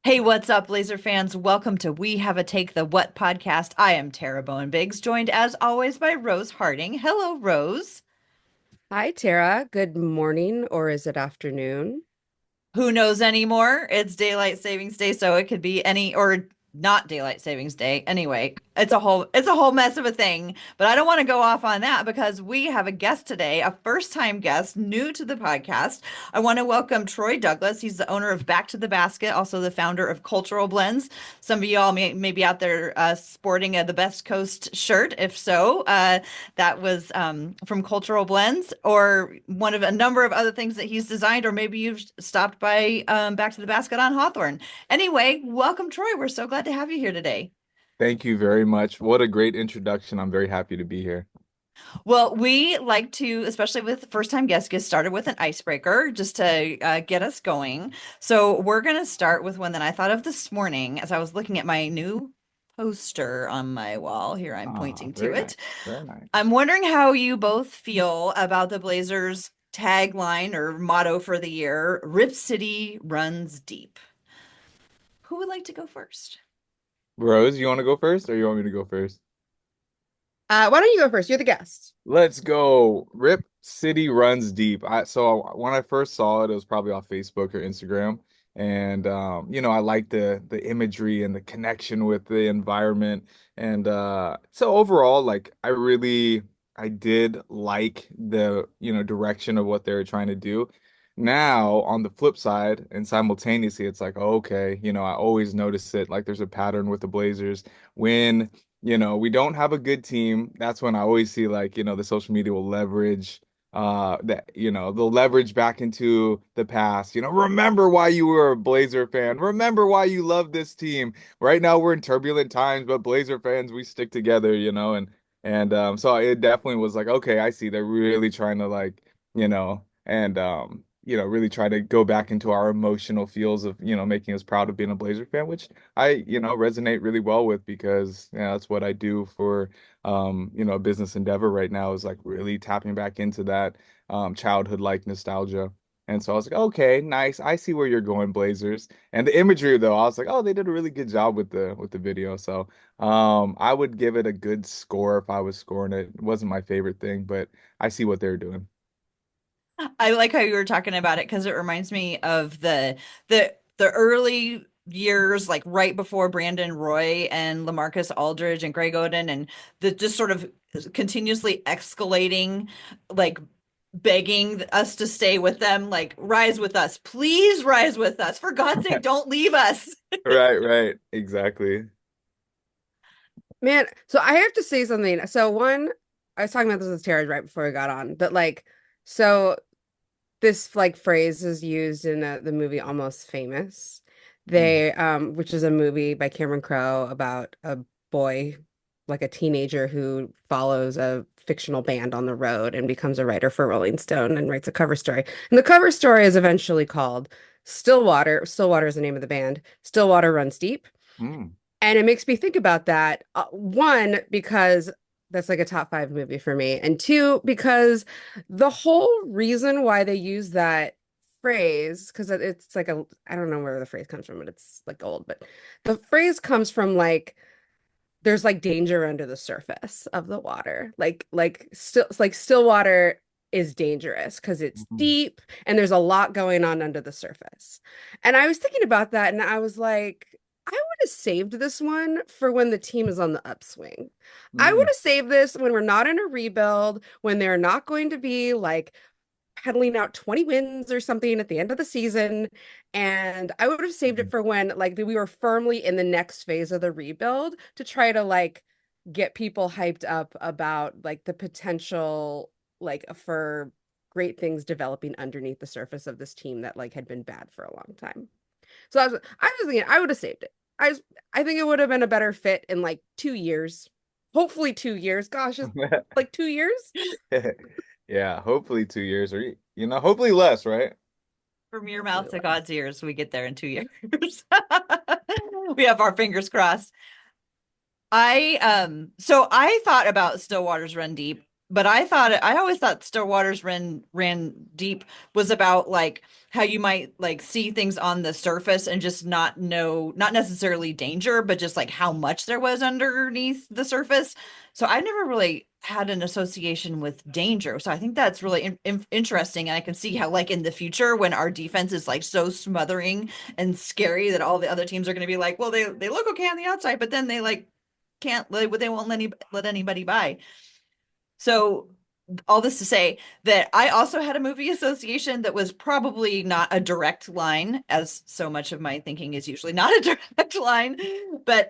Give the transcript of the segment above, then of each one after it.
Hey, what's up, Laser fans? Welcome to We Have a Take the What podcast. I am Tara Bowen Biggs, joined as always by Rose Harding. Hello, Rose. Hi, Tara. Good morning, or is it afternoon? Who knows anymore? It's daylight savings day, so it could be any or not daylight savings day. Anyway, it's a whole mess of a thing, but I don't want to go off on that because we have a guest today, a first-time guest new to the podcast. I want to welcome Troy Douglas. He's the owner of Back to the Basket, also the founder of Cultural Blends. Some of y'all may be out there sporting the Best Coast shirt. If so, that was from Cultural Blends, or one of a number of other things that he's designed, or maybe you've stopped by Back to the Basket on Hawthorne. Anyway, welcome, Troy. We're so glad to have you here today. Thank you very much. What a great introduction. I'm very happy to be here. Well, we like to, especially with first-time guests, get started with an icebreaker just to get us going. So we're going to start with one that I thought of this morning as I was looking at my new poster on my wall. Here I'm Ah, pointing to very it. nice. Very nice. I'm wondering how you both feel about the Blazers' tagline or motto for the year, Rip City runs deep. Who would like to go first? Rose, you want to go first or you want me to go first? Why don't you go first? You're the guest. Let's go. Rip City runs deep. So when I first saw it, it was probably off Facebook or Instagram. And I like the imagery and the connection with the environment. And so overall, like I did like the, direction of what they were trying to do. Now, on the flip side, and simultaneously, it's like, oh, okay, I always notice it. Like there's a pattern with the Blazers when we don't have a good team. That's when I always see like, the social media will leverage they'll leverage back into the past. Remember why you were a Blazer fan. Remember why you love this team. Right now we're in turbulent times, but Blazer fans, we stick together, and so it definitely was like, okay, I see they're really trying to like, really try to go back into our emotional feels of, making us proud of being a Blazer fan, which I, resonate really well with because that's what I do for a business endeavor right now is like really tapping back into that childhood like nostalgia. And so I was like, okay, nice. I see where you're going, Blazers. And the imagery though, I was like, oh, they did a really good job with the video. So I would give it a good score if I was scoring it. It wasn't my favorite thing, but I see what they're doing. I like how you were talking about it because it reminds me of the early years, like right before Brandon Roy and LaMarcus Aldridge and Greg Oden, and the just sort of continuously escalating, like begging us to stay with them, like rise with us, please rise with us, for God's sake, don't leave us. Right, right. Exactly. Man, so I have to say something. So one, I was talking about this with Tara right before we got on, but so this like phrase is used in the movie Almost Famous. Mm, Which is a movie by Cameron Crowe about a boy, like a teenager who follows a fictional band on the road and becomes a writer for Rolling Stone and writes a cover story. And the cover story is eventually called Stillwater. Stillwater is the name of the band. Stillwater Runs Deep. mm, And it makes me think about that. One, because that's like a top five movie for me. And two, because the whole reason why they use that phrase, because it's like I don't know where the phrase comes from, but it's like old, but the phrase comes from like, there's like danger under the surface of the water. Like still water is dangerous because it's mm, deep and there's a lot going on under the surface. And I was thinking about that and I was like, I would have saved this one for when the team is on the upswing. I would mm, have saved this when we're not in a rebuild, when they're not going to be like pedaling out 20 wins or something at the end of the season. And I would have saved it mm. for when like we were firmly in the next phase of the rebuild to try to like get people hyped up about like the potential like for great things developing underneath the surface of this team that like had been bad for a long time. So I was thinking I would have saved it. I think it would have been a better fit in like 2 years. Hopefully 2 years. Gosh, it's like 2 years. Yeah, hopefully 2 years or hopefully less, right? From your Hopefully mouth to less. God's ears, we get there in 2 years. We have our fingers crossed. So I thought about Stillwater's Run Deep but I always thought Still Waters ran deep was about like how you might like see things on the surface and just not know, not necessarily danger, but just like how much there was underneath the surface. So I never really had an association with danger. So I think that's really interesting. And I can see how like in the future when our defense is like so smothering and scary that all the other teams are going to be like, well, they look okay on the outside, but then they like can't they won't let anybody by. So all this to say that I also had a movie association that was probably not a direct line, as so much of my thinking is usually not a direct line. But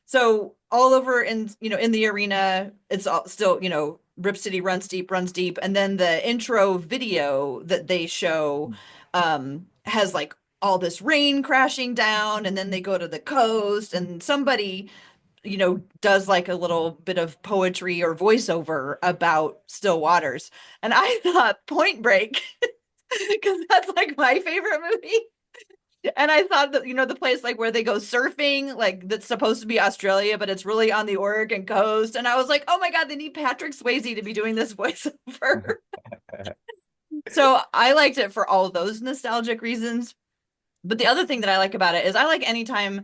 so all over in in the arena, it's all still, Rip City runs deep, and then the intro video that they show has like all this rain crashing down, and then they go to the coast, and somebody does like a little bit of poetry or voiceover about still waters. And I thought Point Break, because that's like my favorite movie. And I thought that, the place like where they go surfing, like that's supposed to be Australia, but it's really on the Oregon coast. And I was like, oh my God, they need Patrick Swayze to be doing this voiceover. So I liked it for all of those nostalgic reasons. But the other thing that I like about it is I like anytime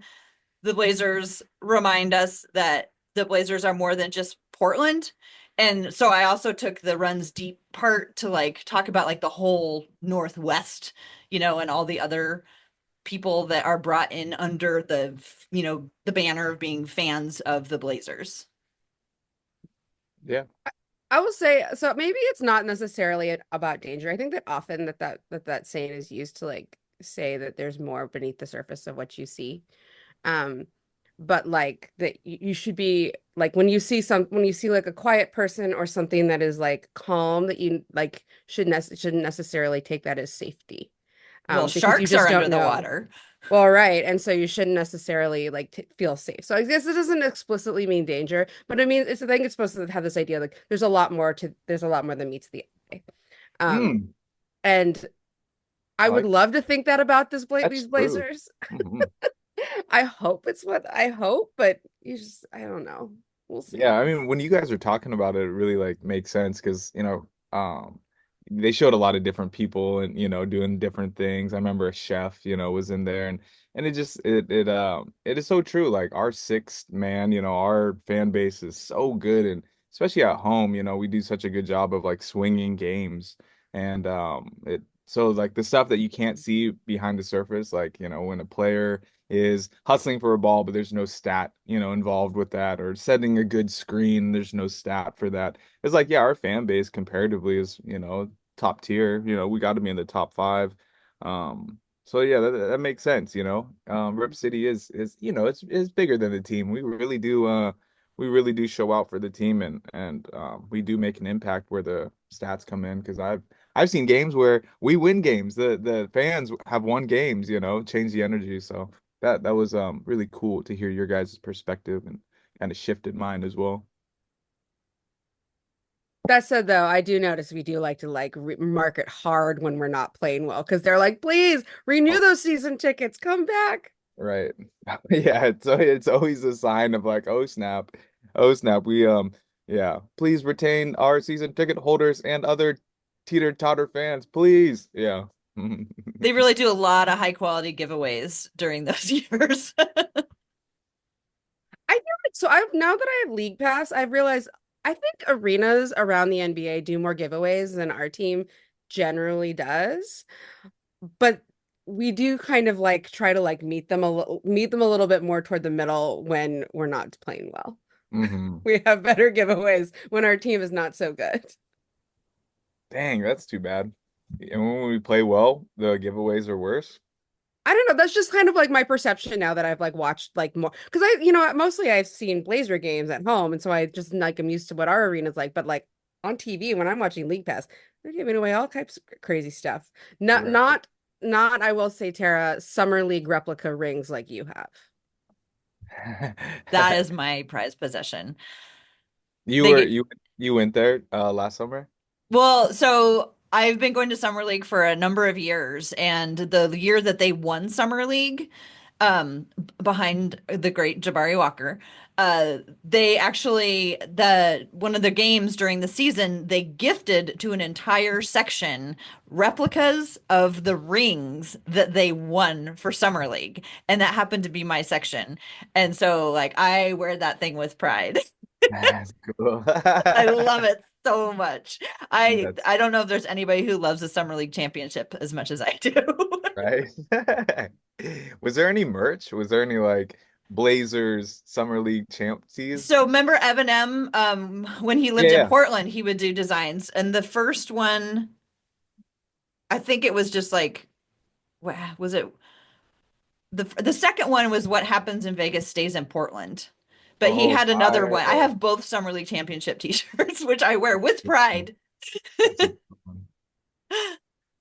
the Blazers remind us that the Blazers are more than just Portland. And so I also took the runs deep part to like talk about like the whole Northwest, and all the other people that are brought in under the banner of being fans of the Blazers. Yeah. I will say, so maybe it's not necessarily about danger. I think that often that saying is used to like say that there's more beneath the surface of what you see. Um, but like that you should be like when you see like a quiet person or something that is like calm, that you like shouldn't necessarily take that as safety. Well, Because you sharks are just don't under the know. water. Well, right. And so you shouldn't necessarily like t feel safe. So I guess it doesn't explicitly mean danger, but I mean, I think it's supposed to have this idea like there's a lot more than meets the eye. Um, Mm, and I I would like love to think that about that's these true. Blazers. Hmm. I hope it's what I hope, but you just I don't know. We'll Yeah, see. I mean, when you guys are talking about it, it really like makes sense because, they showed a lot of different people and, doing different things. I remember a chef, was in there and it is so true. Like our sixth man, our fan base is so good and especially at home, we do such a good job of like swinging games and it so like the stuff that you can't see behind the surface, like, when a player is hustling for a ball, but there's no stat, involved with that, or setting a good screen, there's no stat for that. It's like, yeah, our fan base comparatively is, top tier. We got to be in the top five. So yeah, that makes sense. Rip City is it's bigger than the team. We really do show out for the team and we do make an impact where the stats come in because I've seen games where we win games. The fans have won games, change the energy. So that was really cool to hear your guys' perspective and kind of shifted mine as well. That said, though, I do notice we do like to like re market hard when we're not playing well because they're like, please renew Oh, those season tickets, come back. right. Yeah, it's always a sign of like, oh snap. Oh snap. Yeah, please retain our season ticket holders and other teeter-totter fans, please. Yeah. They really do a lot of high quality giveaways during those years. I feel like so I've now that I have League Pass, I've realized I think arenas around the NBA do more giveaways than our team generally does. But we do kind of like try to like meet them a little bit more toward the middle when we're not playing well. Hmm. We have better giveaways when our team is not so good. Dang, that's too bad. And when we play well, the giveaways are worse. I don't know. That's just kind of like my perception now that I've like watched like more because mostly I've seen Blazer games at home, and so I just like am used to what our arena's like. But like on TV when I'm watching League Pass, they're giving away all types of crazy stuff. Not Right. not not I will say, Tara, Summer League replica rings like you have. That is my prized possession. You They were get you went there last summer? Well, so I've been going to Summer League for a number of years, and the year that they won Summer League, behind the great Jabari Walker. They actually the one of the games during the season, they gifted to an entire section replicas of the rings that they won for Summer League, and that happened to be my section. And so like I wear that thing with pride. That's cool. I love it so much. I That's I don't know if there's anybody who loves the Summer League championship as much as I do. right. Was there any merch? Was there any like Blazers Summer League champ tees? So remember Eminem, when he Yeah, lived in yeah. Portland, he would do designs. And the first one, I think it was just like, what was it? The second one was what happens in Vegas stays in Portland. But he Oh, had another one. I fire. have both Summer League championship t-shirts, which I wear with That's pride. a good one.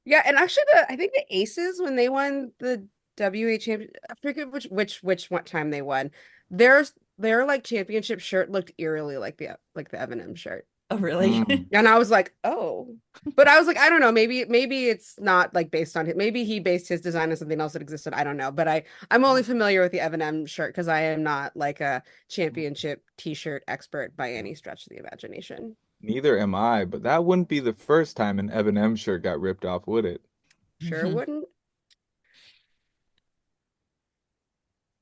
Yeah, and actually I think the Aces when they won the W.H.A.T champion, I forget which what time they won. Their like championship shirt looked eerily like the Eminem shirt. Oh, really? Mm, And I was like, "Oh." But I was like, I don't know, maybe it's not like based on it. Maybe he based his design on something else that existed. I don't know. But I'm only familiar with the Eminem shirt because I am not like a championship t-shirt expert by any stretch of the imagination. neither am I, but that wouldn't be the first time an Eminem shirt got ripped off, would it? Sure Mhm. wouldn't.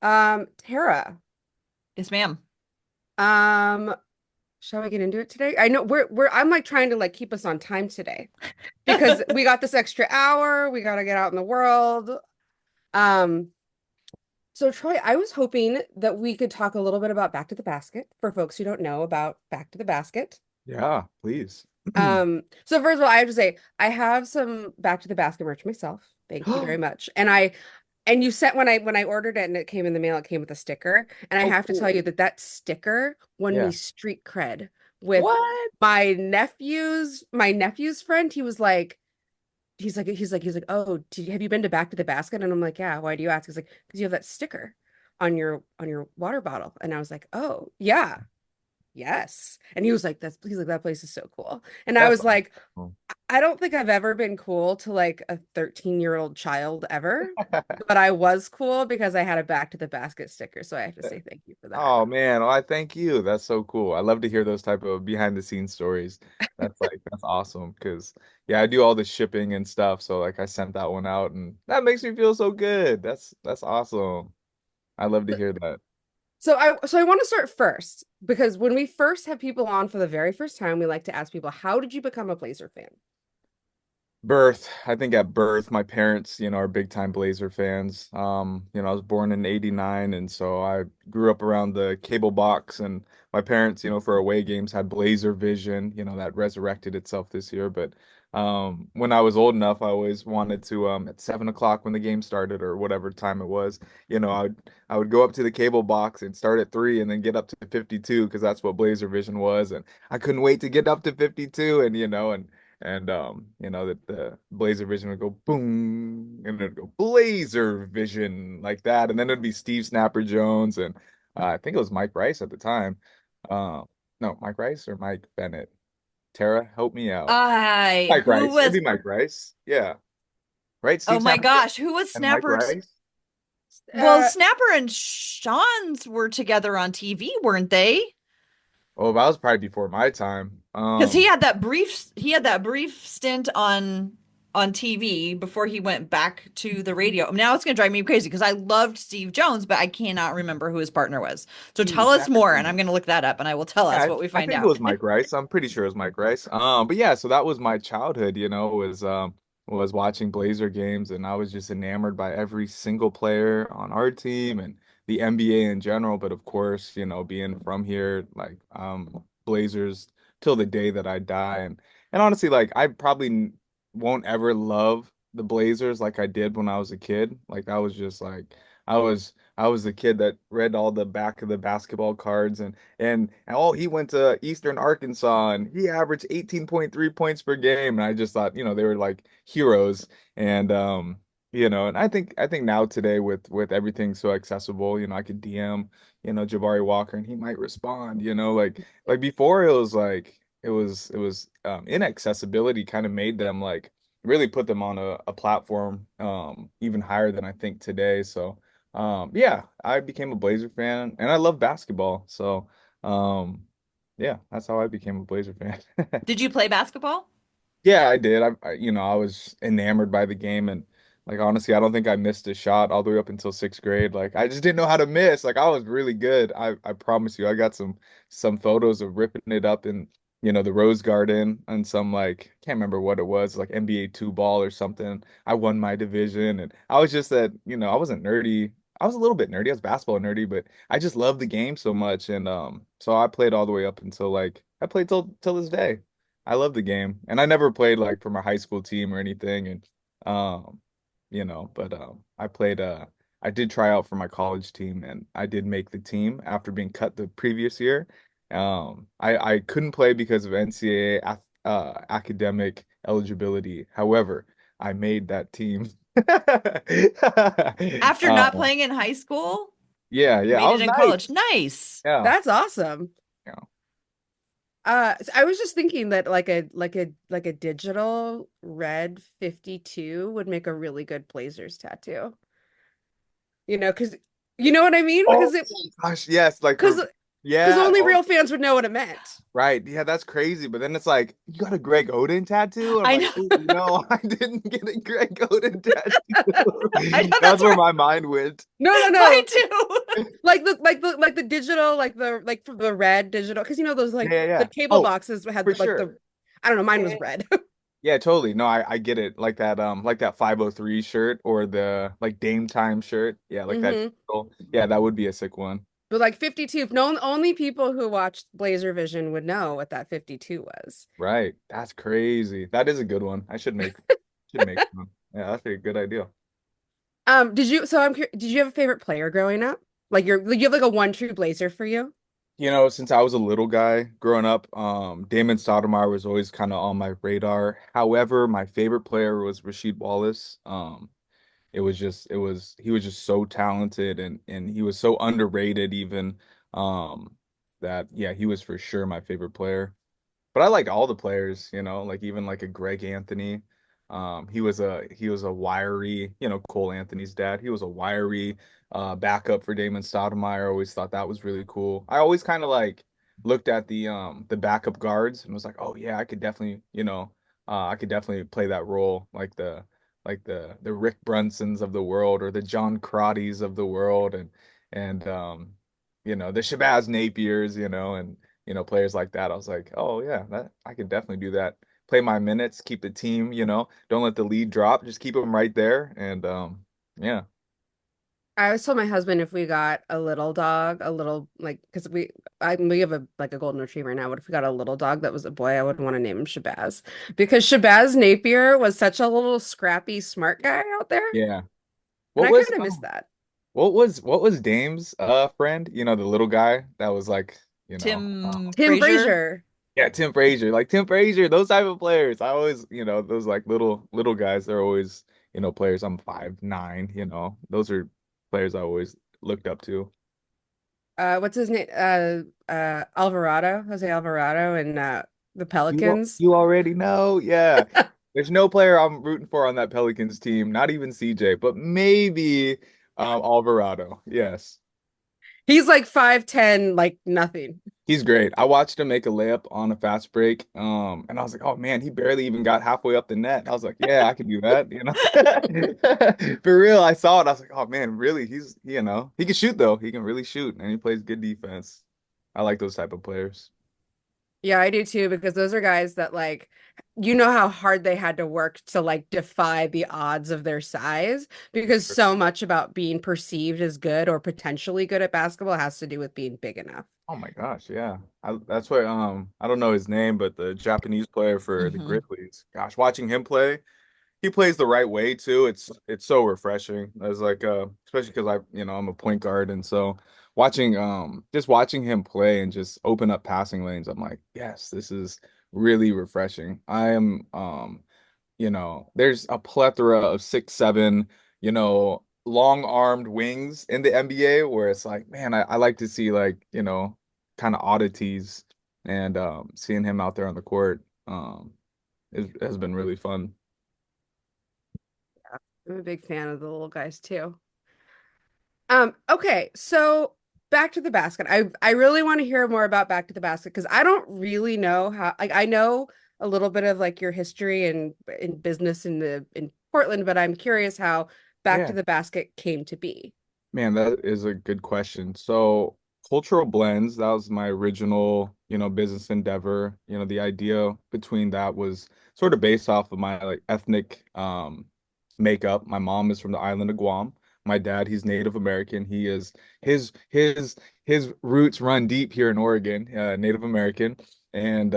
Tara. Yes, ma'am. Um, shall we get into it today? I know I'm like trying to like keep us on time today because we got this extra hour, we got to get out in the world. Um, so Troy, I was hoping that we could talk a little bit about Back to the Basket for folks who don't know about Back to the Basket. Yeah, please. So first of all, I have to say I have some Back to the Basket merch myself. Thank you very much. And you sent when I ordered it and it came in the mail, it came with a sticker. And I Oh, have to tell you cool. that that sticker won me Yeah. street cred with What? my nephew's friend. He was like, he's like, oh, have you been to Back to the Basket? And I'm like, yeah. Why do you ask? He's like, because you have that sticker on your water bottle. And I was like, oh yeah, yes. And he's like, that place is so cool. And I That's was like, awesome. I don't think I've ever been cool to like a 13-year-old child ever, but I was cool because I had a Back to the Basket sticker. So I have to say thank you for that. Oh man, well, I thank you. That's so cool. I love to hear those type of behind the scenes stories. That's awesome because yeah, I do all the shipping and stuff. So like I sent that one out and that makes me feel so good. That's awesome. I love to hear that. So I want to start first because when we first have people on for the very first time, we like to ask people, how did you become a Blazer fan? Birth, I think at birth, my parents, are big time Blazer fans. I was born in '89 and so I grew up around the cable box and my parents, for away games had Blazer Vision, that resurrected itself this year. But when I was old enough, I always wanted to at 7 o'clock when the game started or whatever time it was, I would go up to the cable box and start at 3 and then get up to 52 because that's what Blazer Vision was. And I couldn't wait to get up to 52 and that the Blazer Vision would go boom and it'd go Blazer Vision like that, and then it'd be Steve Snapper Jones and I think it was Mike Rice at the time. Uh, no, Mike Rice or Mike Bennett. Tara, help me out. I Mike who Rice. It'd was be Mike Rice. Yeah, right. Oh Steve my Snapper Jones gosh, who was and Mike Snapper's? Rice. Well, Uh, Snapper and Sean's were together on TV, weren't they? Oh, that was probably before my time. Because he had that brief stint on TV before he went back to the radio. Now it's going to drive me crazy because I loved Steve Jones, but I cannot remember who his partner was. So tell Steve us Snapper more, and I'm Jones. going to look that up, and I will tell Yeah, us what we I find think it out. was Mike Rice. I'm pretty sure it was Mike Rice. But yeah, so that was my childhood, was watching Blazer games and I was just enamored by every single player on our team and the NBA in general. But of course, being from here, like Blazers till the day that I die. And honestly, like I probably won't ever love the Blazers like I did when I was a kid. Like that was just like I was the kid that read all the back of the basketball cards and oh, he went to Eastern Arkansas and he averaged 18.3 points per game. And I just thought, they were like heroes. And and I think now today with everything so accessible, I could DM, Jabari Walker and he might respond, like before it was inaccessibility kind of made them like really put them on a platform even higher than I think today. So Yeah, I became a Blazer fan and I love basketball. So, um, yeah, that's how I became a Blazer fan. Did you play basketball? Yeah, I did. I was enamored by the game, and like honestly, I don't think I missed a shot all the way up until sixth grade. Like I just didn't know how to miss. Like I was really good. I promise you, I got some photos of ripping it up in the Rose Garden and some like can't remember what it was, like NBA two ball or something. I won my division, and I was just that I wasn't nerdy. I was a little bit nerdy. I was basketball nerdy, but I just loved the game so much, and so I played all the way up until like I played till this day. I love the game, and I never played like for my high school team or anything, and um, but I played. I did try out for my college team, and I did make the team after being cut the previous year. I couldn't play because of NCAA academic eligibility. However, I made that team. After not Um, playing in high school, yeah, you yeah, I made it was in college. nice. Nice. Yeah, That's awesome. yeah. I was just thinking that like a digital red 52 would make a really good Blazers tattoo. Because you know what I mean? Oh gosh, yes, like Because for because yeah. only Oh, real fans would know what it meant. right. Yeah, that's crazy. But then it's like, you got a Greg Oden tattoo? I'm I like, know. oh no, I didn't get a Greg Oden I tattoo. know That's that's where right. my mind went. No, no, Mine no. too. Like the digital, like for the red digital, because those Yeah, like yeah, the yeah. cable Oh, boxes for had like sure. the I don't know, mine was Yeah, red. yeah, totally. No, I get it. Like that 503 shirt or the like Dame Time shirt. Yeah, like that. hmm Yeah, that would be a sick one. But like 52, no, only people who watched Blazer Vision would know what that 52 was. Right. That's crazy. That is a good one. I should make one. Yeah, that's a good idea. Did you have a favorite player growing up? Like you have like a one true Blazer for you? Since I was a little guy growing up, Damon Stoudemire was always kind of on my radar. However, my favorite player was Rasheed Wallace. He was just so talented and he was so underrated even. That yeah, he was for sure my favorite player. But I liked all the players, like even like a Greg Anthony. He was a wiry, Cole Anthony's dad. He was a wiry backup for Damon Stoudemire. I always thought that was really cool. I always kind of like looked at the backup guards and was like, oh yeah, I could definitely play that role, like the Rick Brunsons of the world or the John Crottys of the world and the Shabazz Napiers, and players like that. I was like, oh yeah, that I could definitely do that. Play my minutes, keep the team, don't let the lead drop, just keep them right there. And yeah, I always told my husband if we got a little dog, a little like because we have a golden retriever now, but if we got a little dog that was a boy, I would want to name him Shabazz because Shabazz Napier was such a little scrappy, smart guy out there, yeah. and What I was kind of miss that. what was Dame's friend? The little guy that was like, Tim Tim Frazier. Frazier. yeah, Tim Frazier, like Tim Frazier, those type of players. I always, those like little guys, they're always, players. I'm 5'9", those are players I always looked up to. What's his name? Alvarado, Jose Alvarado, and the You Pelicans. you already know, yeah. There's no player I'm rooting for on that Pelicans team, not even CJ, but maybe Alvarado. Yes. He's like 5'10", like nothing. He's great. I watched him make a layup on a fast break, and I was like, "Oh man, he barely even got halfway up the net." I was like, "Yeah, I can do that." For real, I saw it. I was like, "Oh man, really? He can shoot though. He can really shoot, and he plays good defense. I like those type of players." Yeah, I do too, because those are guys that like, you know how hard they had to work to like defy the odds of their size, because so much about being perceived as good or potentially good at basketball has to do with being big enough. Oh my gosh, yeah. That's why I don't know his name, but the Japanese player for the Hmm. Grizzlies. Gosh, watching him play. He plays the right way too. It's so refreshing. As like especially because I'm a point guard and so watching him play and just open up passing lanes, I'm like, yes, this is really refreshing. I am there's a plethora of 6'7", long-armed wings in the NBA where it's like, man, I like to see like, kind of oddities and seeing him out there on the court has been really fun. I'm a big fan of the little guys too. Okay, so Back to the Basket. I really want to hear more about Back to the Basket because I don't really know how, like, I know a little bit of like your history and in business in Portland, but I'm curious how Back to Yeah. the Basket came to be. Man, that is a good question. So, cultural blends, that was my original, business endeavor. The idea between that was sort of based off of my like ethnic makeup. My mom is from the island of Guam. My dad, he's Native American. He is his his his roots run deep here in Oregon, Native American. And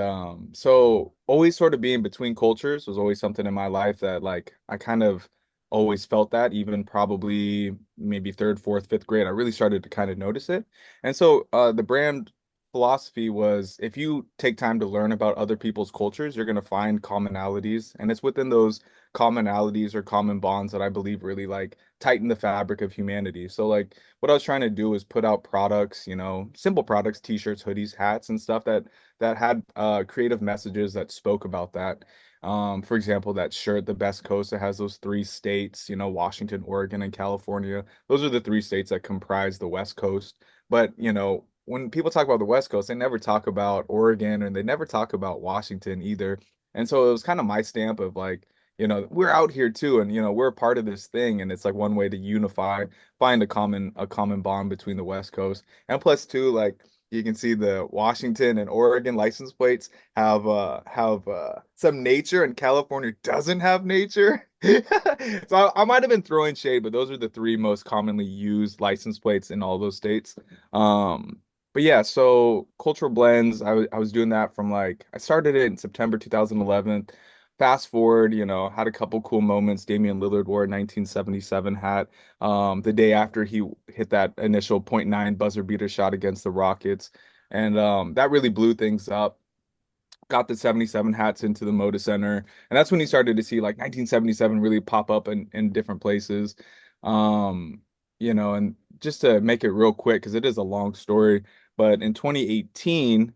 so always sort of being between cultures was always something in my life that like I kind of always felt that even probably maybe third, fourth, fifth grade, I really started to kind of notice it. And so the brand philosophy was if you take time to learn about other people's cultures, you're going to find commonalities. And it's within those commonalities or common bonds that I believe really like tighten the fabric of humanity. So like what I was trying to do is put out products, simple products, t-shirts, hoodies, hats, and stuff that had creative messages that spoke about that. For example, that shirt, the best coast, it has those three states, Washington, Oregon, and California. Those are the three states that comprise the West Coast. But, when people talk about the West Coast, they never talk about Oregon and they never talk about Washington either. And so it was kind of my stamp of like, we're out here too, and we're a part of this thing, and it's like one way to unify, find a common bond between the West Coast. And plus two, like you can see the Washington and Oregon license plates have some nature and California doesn't have nature. So I might have been throwing shade, but those are the three most commonly used license plates in all those states. But yeah, so cultural blends, I was doing that from like I started it in September 2011. Fast forward, had a couple cool moments. Damian Lillard wore a 1977 hat the day after he hit that initial point .9 buzzer beater shot against the Rockets. And that really blew things up. Got the 77 hats into the Moda Center. And that's when you started to see like 1977 really pop up in different places. Um, and just to make it real quick, because it is a long story, but in 2018,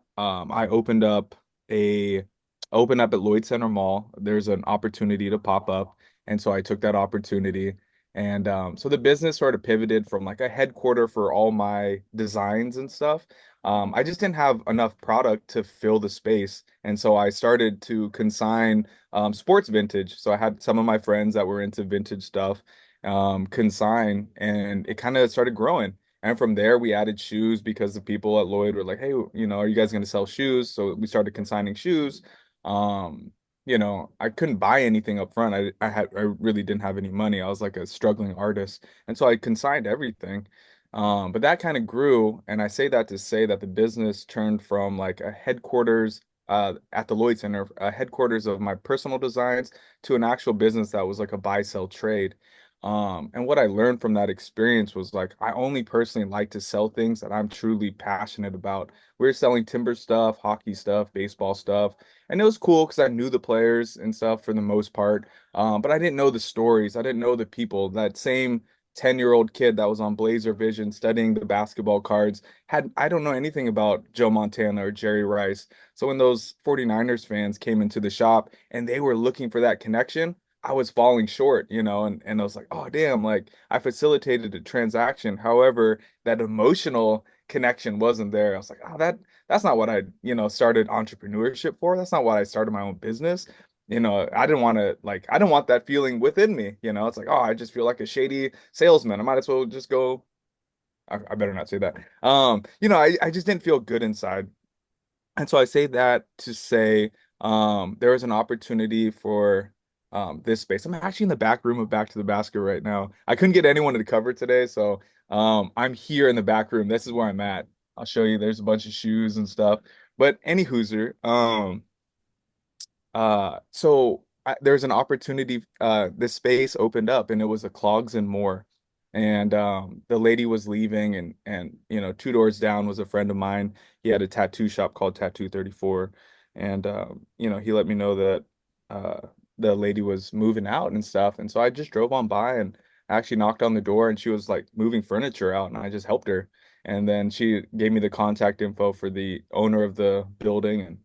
I opened up at Lloyd Center Mall. There's an opportunity to pop up. And so I took that opportunity. And so the business sort of pivoted from like a headquarter for all my designs and stuff. I just didn't have enough product to fill the space. And so I started to consign sports vintage. So I had some of my friends that were into vintage stuff consign, and it kind of started growing. And from there, we added shoes because the people at Lloyd were like, hey, are you guys going to sell shoes? So we started consigning shoes. Um, I couldn't buy anything up front. I really didn't have any money. I was like a struggling artist. And so I consigned everything. But that kind of grew, and I say that to say that the business turned from like a headquarters at the Lloyd Center, a headquarters of my personal designs, to an actual business that was like a buy sell trade. And what I learned from that experience was like I only personally like to sell things that I'm truly passionate about. We were selling timber stuff, hockey stuff, baseball stuff, and it was cool because I knew the players and stuff for the most part. But I didn't know the stories. I didn't know the people. That same 10-year-old kid that was on Blazer Vision studying the basketball cards I don't know anything about Joe Montana or Jerry Rice. So when those 49ers fans came into the shop and they were looking for that connection, I was falling short, and I was like, oh damn, like I facilitated a transaction. However, that emotional connection wasn't there. I was like, oh, that's not what I, started entrepreneurship for. That's not why I started my own business. I didn't want that feeling within me. It's like, oh, I just feel like a shady salesman. I might as well just go. I better not say that. I just didn't feel good inside. And so I say that to say there was an opportunity for this space. I'm actually in the back room of Back to the Basket right now. I couldn't get anyone to cover today, so I'm here in the back room. This is where I'm at. I'll show you. There's a bunch of shoes and stuff. But any hooser, there's an opportunity. This space opened up, and it was a Clogs and More. And the lady was leaving, and two doors down was a friend of mine. He had a tattoo shop called Tattoo 34, and he let me know that uh, the lady was moving out and stuff. And so I just drove on by and actually knocked on the door, and she was like moving furniture out, and I just helped her. And then she gave me the contact info for the owner of the building, and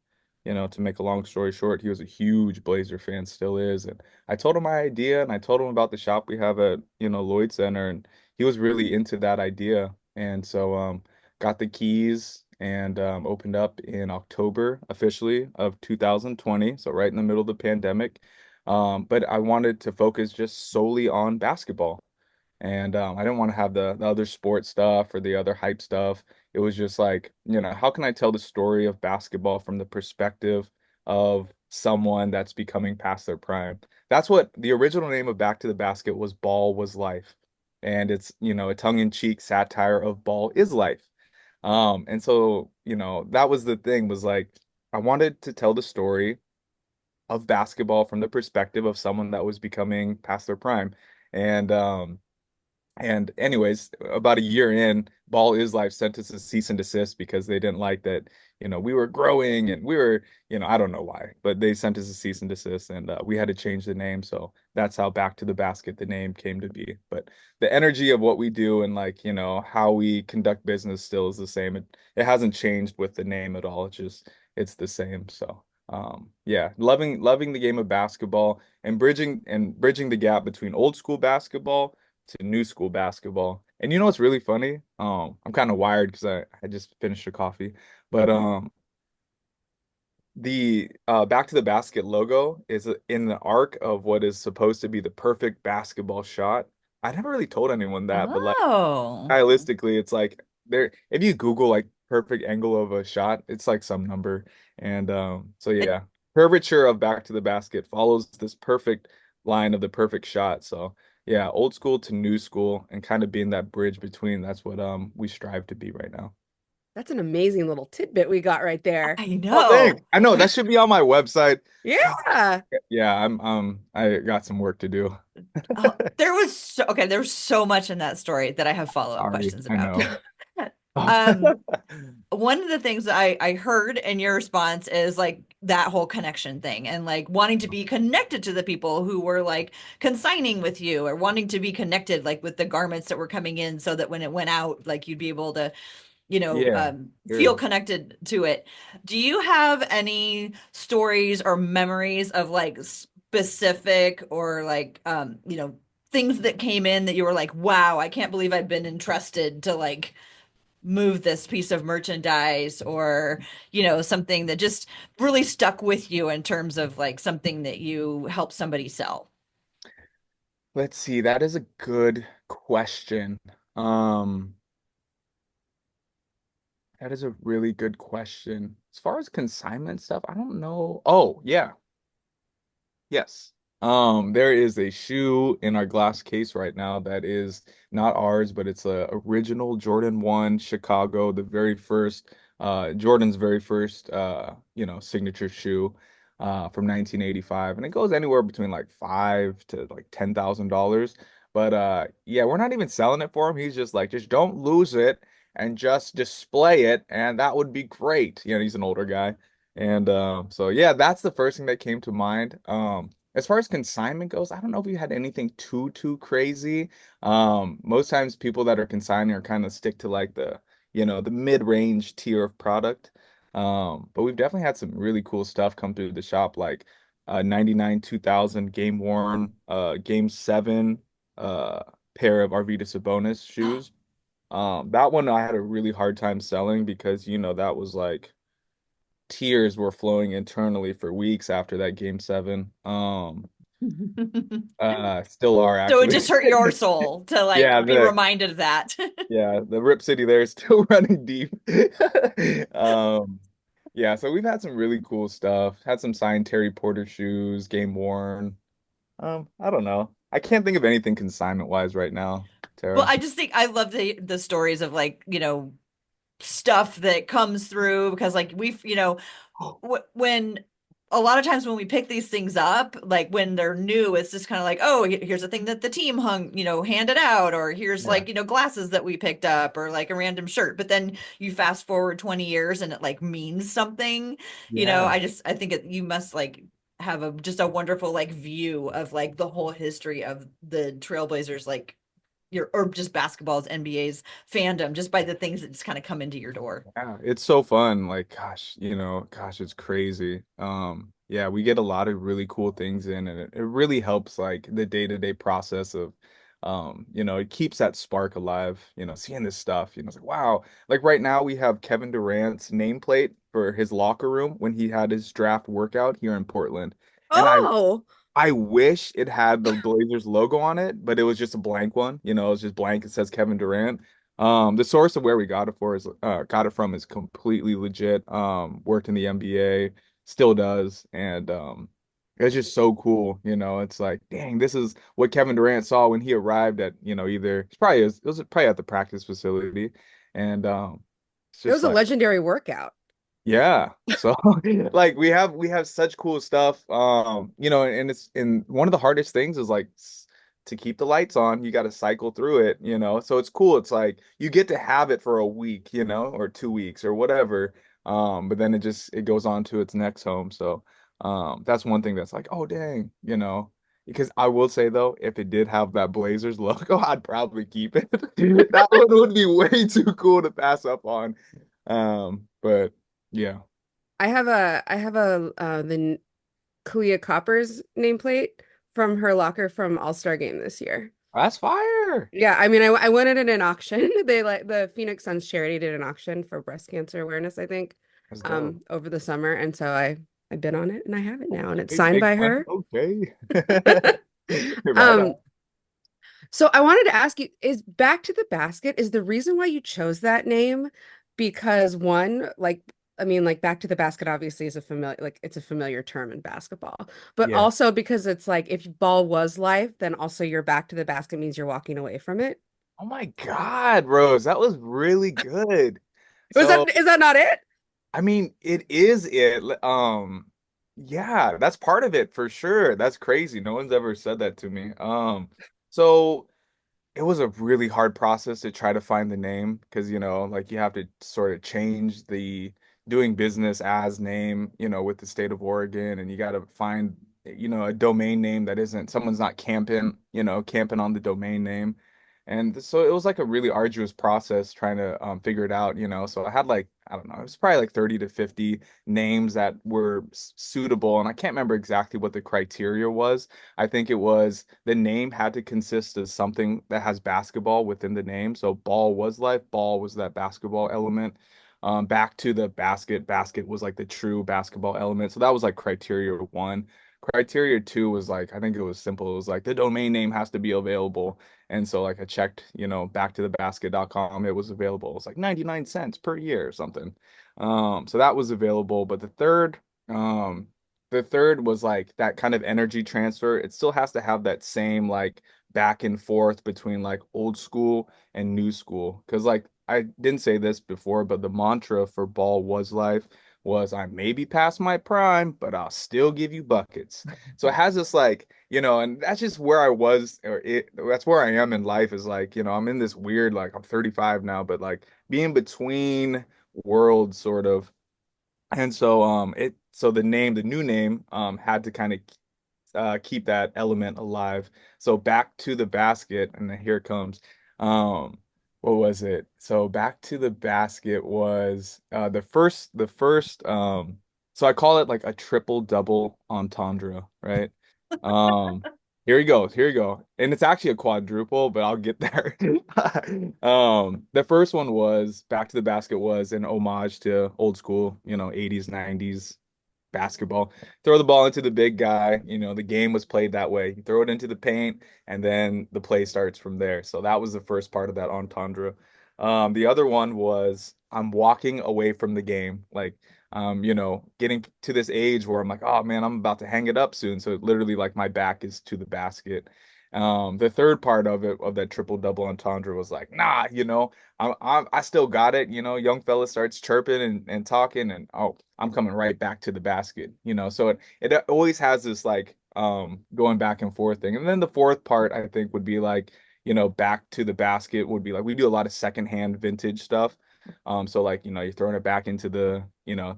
to make a long story short, he was a huge Blazer fan, still is. And I told him my idea and I told him about the shop we have at, Lloyd Center, and he was really into that idea. And so got the keys and opened up in October officially of 2020, so right in the middle of the pandemic. But I wanted to focus just solely on basketball. And I didn't want to have the other sports stuff or the other hype stuff. It was just like, how can I tell the story of basketball from the perspective of someone that's becoming past their prime? That's what the original name of Back to the Basket was. Ball was life. And it's, a tongue-in-cheek satire of ball is life. And so, that was the thing, was like I wanted to tell the story of basketball from the perspective of someone that was becoming past their prime. And anyways, about a year in, Ball is Life sent us a cease and desist because they didn't like that, we were growing and we were, I don't know why, but they sent us a cease and desist, and we had to change the name. So that's how Back to the Basket, the name came to be. But the energy of what we do and like, how we conduct business still is the same. It hasn't changed with the name at all. It's the same. So yeah, loving the game of basketball and bridging the gap between old school basketball to new school basketball. And you know what's really funny? I'm kind of wired because I just finished a coffee. But the Back to the Basket logo is in the arc of what is supposed to be the perfect basketball shot. I never really told anyone that, but like Oh. stylistically, it's like there if you Google like perfect angle of a shot, it's like some number. And so It, yeah, curvature of Back to the Basket follows this perfect line of the perfect shot. So yeah, old school to new school and kind of being that bridge between, that's what we strive to be right now. That's an amazing little tidbit we got right there. I Oh, thanks. know. I know that should be on my website. Yeah. Yeah, I got some work to do. Oh, there was so much in that story that I have follow-up Sorry, questions I about. know. Um, one of the things I heard in your response is like that whole connection thing and like wanting to be connected to the people who were like consigning with you or wanting to be connected like with the garments that were coming in so that when it went out, like you'd be able to, Yeah, feel sure. connected to it. Do you have any stories or memories of like specific or like, things that came in that you were like, wow, I can't believe I've been entrusted to like move this piece of merchandise or something that just really stuck with you in terms of like something that you help somebody sell. Let's see, that is a good question. Um, that is a really good question. As far as consignment stuff, I don't know. Oh, yeah. Yes. There is a shoe in our glass case right now that is not ours, but it's a original Jordan 1 Chicago, the very first Jordan's very first signature shoe from 1985. And it goes anywhere between like five to like $10,000. But yeah, we're not even selling it for him. He's just like, just don't lose it and just display it, and that would be great. He's an older guy. And so yeah, that's the first thing that came to mind. As far as consignment goes, I don't know if we had anything too crazy. Most times people that are consigning are kind of stick to like the mid-range tier of product. But we've definitely had some really cool stuff come through the shop, like 99 2000 game worn, game 7 pair of Arvydas Sabonis shoes. That one I had a really hard time selling because that was like tears were flowing internally for weeks after that game 7. Still are So it actually. just hurt your soul to Yeah, like be reminded of that. the Rip City there is still running deep. Um, yeah, so we've had some really cool stuff. Had some signed Terry Porter shoes, game worn. I don't know. I can't think of anything consignment wise right now, Well, Tara. I just think I love the stories of like, stuff that comes through because like we've, when a lot of times when we pick these things up, like when they're new, it's just kind of like, oh, here's a thing that the team hung, handed out, or here's Yeah. like, glasses that we picked up, or like a random shirt. But then you fast forward 20 years and it like means something, Yeah. I think you must like have just a wonderful like view of like the whole history of the Trailblazers, like, your or just basketball's NBA's fandom just by the things that just kind of come into your door. Yeah, it's so fun. Like, gosh, it's crazy. Yeah, we get a lot of really cool things in, and it really helps like the day-to-day process of, it keeps that spark alive, seeing this stuff, it's like, wow. Like right now we have Kevin Durant's nameplate for his locker room when he had his draft workout here in Portland. And Oh, I wish it had the Blazers logo on it, but it was just a blank one. It was just blank. It says Kevin Durant. The source of where we got it from is completely legit. Worked in the NBA, still does, and it's just so cool. It's like, dang, this is what Kevin Durant saw when he arrived at, either it was probably at the practice facility, and it's it just was a like. legendary workout. Yeah. So like we have such cool stuff. And one of the hardest things is like to keep the lights on, you got to cycle through it. So it's cool. It's like you get to have it for a week, or 2 weeks or whatever. But then it goes on to its next home. So that's one thing that's like, oh dang. Because I will say though, if it did have that Blazers logo, I'd probably keep it. That one would be way too cool to pass up on. But yeah. I have the Kalia Copper's nameplate from her locker from All-Star Game this year. That's fire. Yeah, I mean, I won it in an auction. They like the Phoenix Suns charity did an auction for breast cancer awareness, I think, That's dope. over the summer, and so I bid on it, and I have it now, and it's Okay, signed big by money. her. Okay. Right Um, on. so I wanted to ask you, is Back to the Basket, is the reason why you chose that name because one, like, I mean, like Back to the Basket obviously is a familiar, like it's a familiar term in basketball, but Yeah. also because it's like if ball was life, then also you're back to the basket means you're walking away from it. Oh my God, Rose, that was really good. Was that So, is that not it? I mean, it is it. Yeah, that's part of it for sure. That's crazy. No one's ever said that to me. So it was a really hard process to try to find the name because, like you have to sort of change the doing business as name, with the state of Oregon, and you got to find, a domain name that isn't someone's not camping on the domain name. And so it was like a really arduous process trying to figure it out. So I had like, I don't know, it was probably like 30 to 50 names that were suitable. And I can't remember exactly what the criteria was. I think it was the name had to consist of something that has basketball within the name. So ball was life, ball was that basketball element. Back to the basket, basket was like the true basketball element. So that was like criteria one. Criteria two was like, I think it was simple. It was like the domain name has to be available. And so like I checked, back to the basket.com, it was available. It was like 99 cents per year or something. So that was available. But um, the third was like that kind of energy transfer. It still has to have that same like back and forth between like old school and new school. Because like I didn't say this before, but the mantra for Ball was life was I may be past my prime, but I'll still give you buckets. So it has this like, and that's just where I was, that's where I am in life is like, I'm in this weird, like I'm 35 now, but like being between worlds sort of. And so so the new name had to kind of keep that element alive. So back to the basket, and then here it comes. Um, what was it? So back to the basket was the first. So I call it like a triple double entendre, right? Um, here we go, here we go. And it's actually a quadruple, but I'll get there. The first one was Back to the Basket was an homage to old school, 80s, 90s basketball. Throw the ball into the big guy. The game was played that way. You throw it into the paint, and then the play starts from there. So that was the first part of that entendre. The other one was I'm walking away from the game. Like, getting to this age where I'm like, oh man, I'm about to hang it up soon. So literally, like, my back is to the basket. The third part of it, of that triple double entendre, was like, nah, I still got it. Young fella starts chirping and talking, and oh, I'm coming right back to the basket. So it always has this like going back and forth thing. And then the fourth part, I think, would be like, back to the basket would be like we do a lot of secondhand vintage stuff. So like, you're throwing it back into the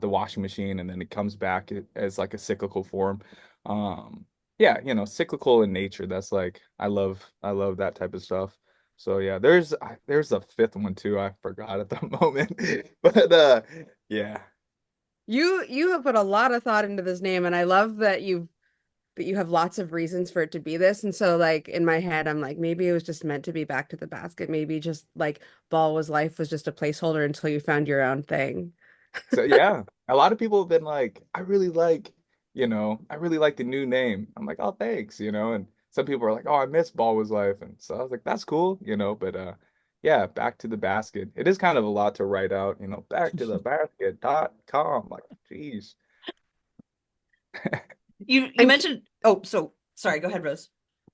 washing machine, and then it comes back as like a cyclical form. Um, yeah, cyclical in nature. That's like I love that type of stuff. So yeah, there's a fifth one too. I forgot at the moment. But yeah. You have put a lot of thought into this name, and I love that you have lots of reasons for it to be this. And so like in my head, I'm like, maybe it was just meant to be back to the basket. Maybe just like ball was life was just a placeholder until you found your own thing. So yeah, a lot of people have been like, I really like the new name. I'm like, oh, thanks, and some people are like, oh, I miss Ball was Life. And so I was like, that's cool, but yeah, back to the basket. It is kind of a lot to write out, back to the basket.com. Like, geez. You I'm mentioned, oh, so sorry, go ahead, Rose.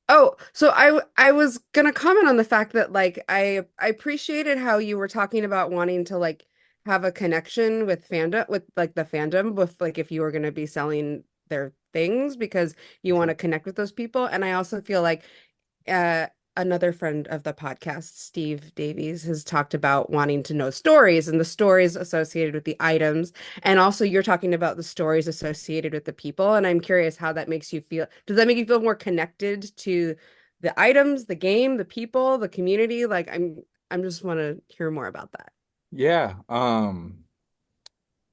Oh, so I was gonna comment on the fact that like I appreciated how you were talking about wanting to like have a connection with fandom with like the fandom with like if you were gonna be selling their things because you want to connect with those people. And I also feel like uh, another friend of the podcast, Steve Davies, has talked about wanting to know stories and the stories associated with the items. And also, you're talking about the stories associated with the people. And I'm curious how that makes you feel. Does that make you feel more connected to the items, the game, the people, the community? Like, I'm just want to hear more about that. Yeah. Can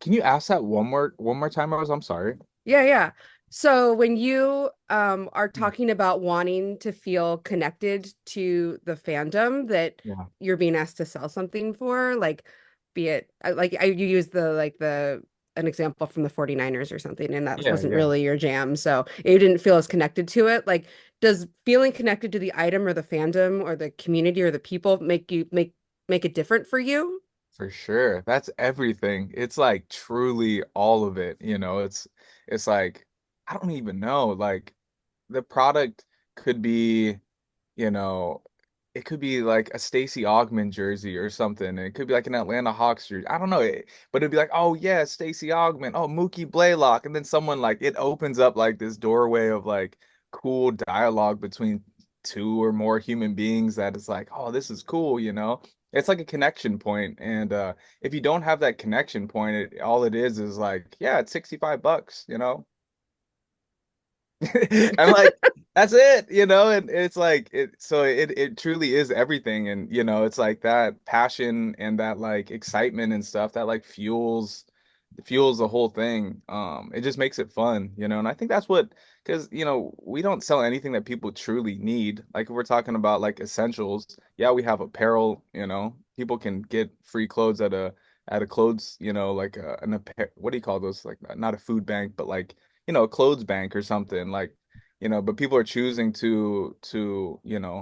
you ask that one more time, Rose? I'm sorry. Yeah, yeah. So when you are talking about wanting to feel connected to the fandom that Yeah. you're being asked to sell something for, like be it you use the like the an example from the 49ers or something, and that Yeah, wasn't yeah. really your jam. So you didn't feel as connected to it. Like, does feeling connected to the item or the fandom or the community or the people make it different for you? For sure. That's everything. It's like truly all of it, It's like I don't even know. Like the product could be, you know, it could be like a Stacey Augmon jersey or something. And it could be like an Atlanta Hawks jersey. I don't know. But it'd be like, oh yeah, Stacey Augmon, oh Mookie Blaylock. And then someone like it opens up like this doorway of like cool dialogue between two or more human beings that is like, oh, this is cool. It's like a connection point. And if you don't have that connection point, all it is like, yeah, it's $65. I'm like, that's it. And it's like it truly is everything. And it's like that passion and that like excitement and stuff that like fuels the whole thing. It just makes it fun. And I think that's what because we don't sell anything that people truly need. Like if we're talking about like essentials, yeah, we have apparel. People can get free clothes at a clothes, like what do you call those? Like not a food bank, but like a clothes bank or something like but people are choosing to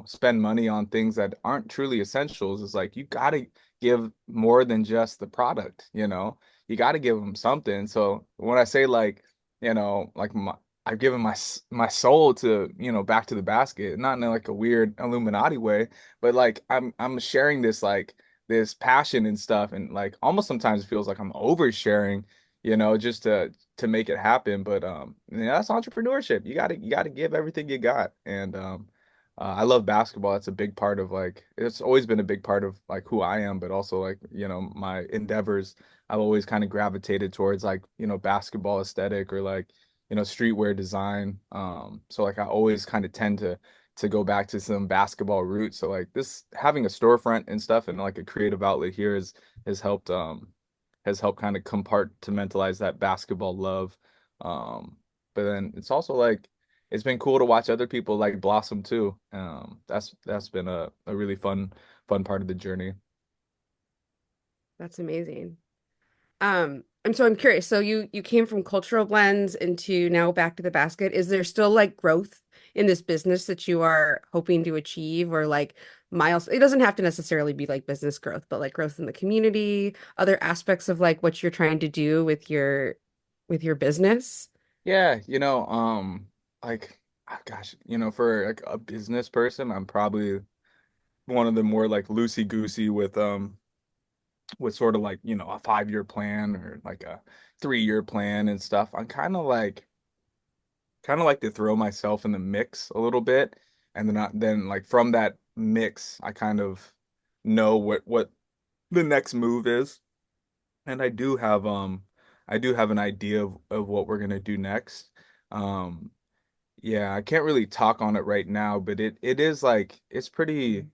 spend money on things that aren't truly essentials. It's like you got to give more than just the product. You got to give them something. So when I say like I've given my soul to back to the basket, not in like a weird Illuminati way, but like I'm sharing this like this passion and stuff, and like almost sometimes it feels like I'm oversharing just to make it happen. But that's entrepreneurship. You gotta give everything you got. And I love basketball. That's a big part of like it's always been a big part of like who I am, but also like my endeavors. I've always kind of gravitated towards like basketball aesthetic or like streetwear design. So like I always kind of tend to go back to some basketball roots. So like this having a storefront and stuff and like a creative outlet here has helped kind of compartmentalize that basketball love. But then it's also like it's been cool to watch other people like blossom too. That's been a really fun part of the journey. That's amazing. And so I'm curious. So you came from cultural blends into now back to the basket. Is there still like growth in this business that you are hoping to achieve or like miles? It doesn't have to necessarily be like business growth, but like growth in the community, other aspects of like what you're trying to do with your business. Yeah, like gosh, for like a business person, I'm probably one of the more like loosey goosey with sort of like a 5-year plan or like a 3-year plan and stuff. I'm kind of like to throw myself in the mix a little bit, and then like from that mix, I kind of know what the next move is, and I do have an idea of what we're gonna do next. Yeah, I can't really talk on it right now, but it is like it's pretty.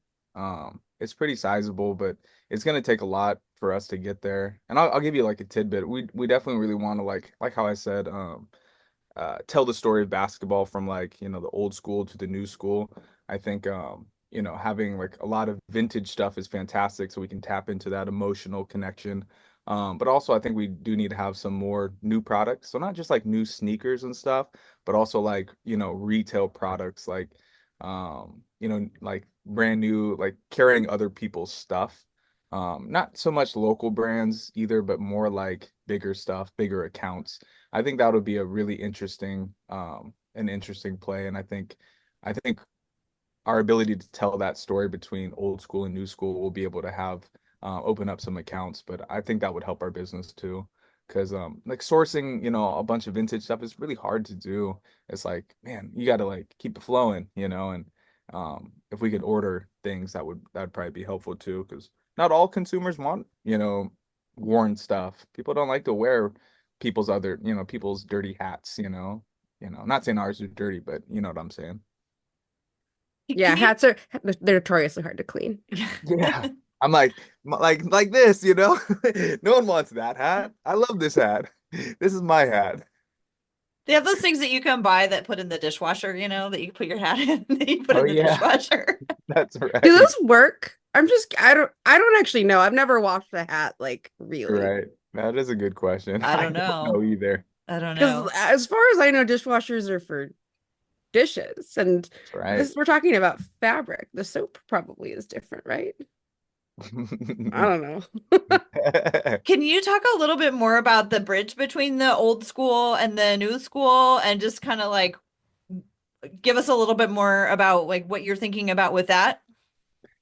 It's pretty sizable, but it's gonna take a lot for us to get there. And I'll give you like a tidbit. We definitely really want to like how I said, tell the story of basketball from like, the old school to the new school. I think having like a lot of vintage stuff is fantastic so we can tap into that emotional connection. But also I think we do need to have some more new products. So not just like new sneakers and stuff, but also like, retail products like brand new, like carrying other people's stuff. Not so much local brands either, but more like bigger stuff, bigger accounts. I think that would be a really an interesting play. And I think our ability to tell that story between old school and new school will be able to have open up some accounts. But I think that would help our business too. Because like sourcing, a bunch of vintage stuff is really hard to do. It's like, man, you got to like keep it flowing, and if we could order things, that would probably be helpful too. Because not all consumers want, worn stuff. People don't like to wear people's dirty hats, not saying ours are dirty, but you know what I'm saying. Yeah, Can you hats are they're notoriously hard to clean. Yeah. I'm like this, No one wants that hat. I love this hat. This is my hat. they have those things that you can buy that put in the dishwasher, that you put your hat in, that you put Oh in the yeah, dishwasher. that's Do right. those work? I don't actually know. I've never washed a hat like really. Right. That is a good question. I I don't don't know. know either. I don't Because know. as far as I know, dishwashers are for dishes, and That's right. this we're talking about fabric. The soap probably is different, right? I don't know. Can you talk a little bit more about the bridge between the old school and the new school and just kind of like give us a little bit more about like what you're thinking about with that?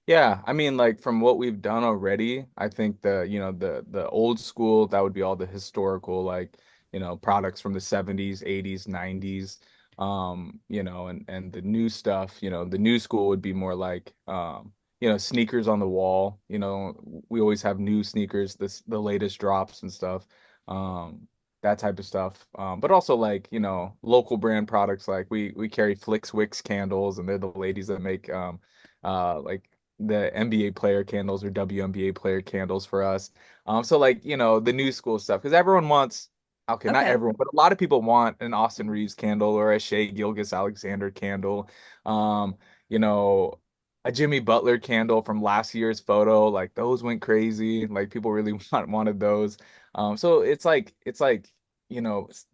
Yeah, I mean, like from what we've done already, I think the old school, that would be all the historical, like, products from the 70s, 80s, 90s. And the new stuff, the new school would be more like sneakers on the wall. We always have new sneakers, the latest drops and stuff. That type of stuff. But also like, local brand products, like we carry Flix Wix candles, and they're the ladies that make like the NBA player candles or WNBA player candles for us. So like, the new school stuff, because everyone wants, okay, not Okay. everyone, but a lot of people want an Austin Reeves candle or a Shea Gilgeous-Alexander candle. Um, you know, a Jimmy Butler candle from last year's photo, like those went crazy. Like people really wanted those. So it's like,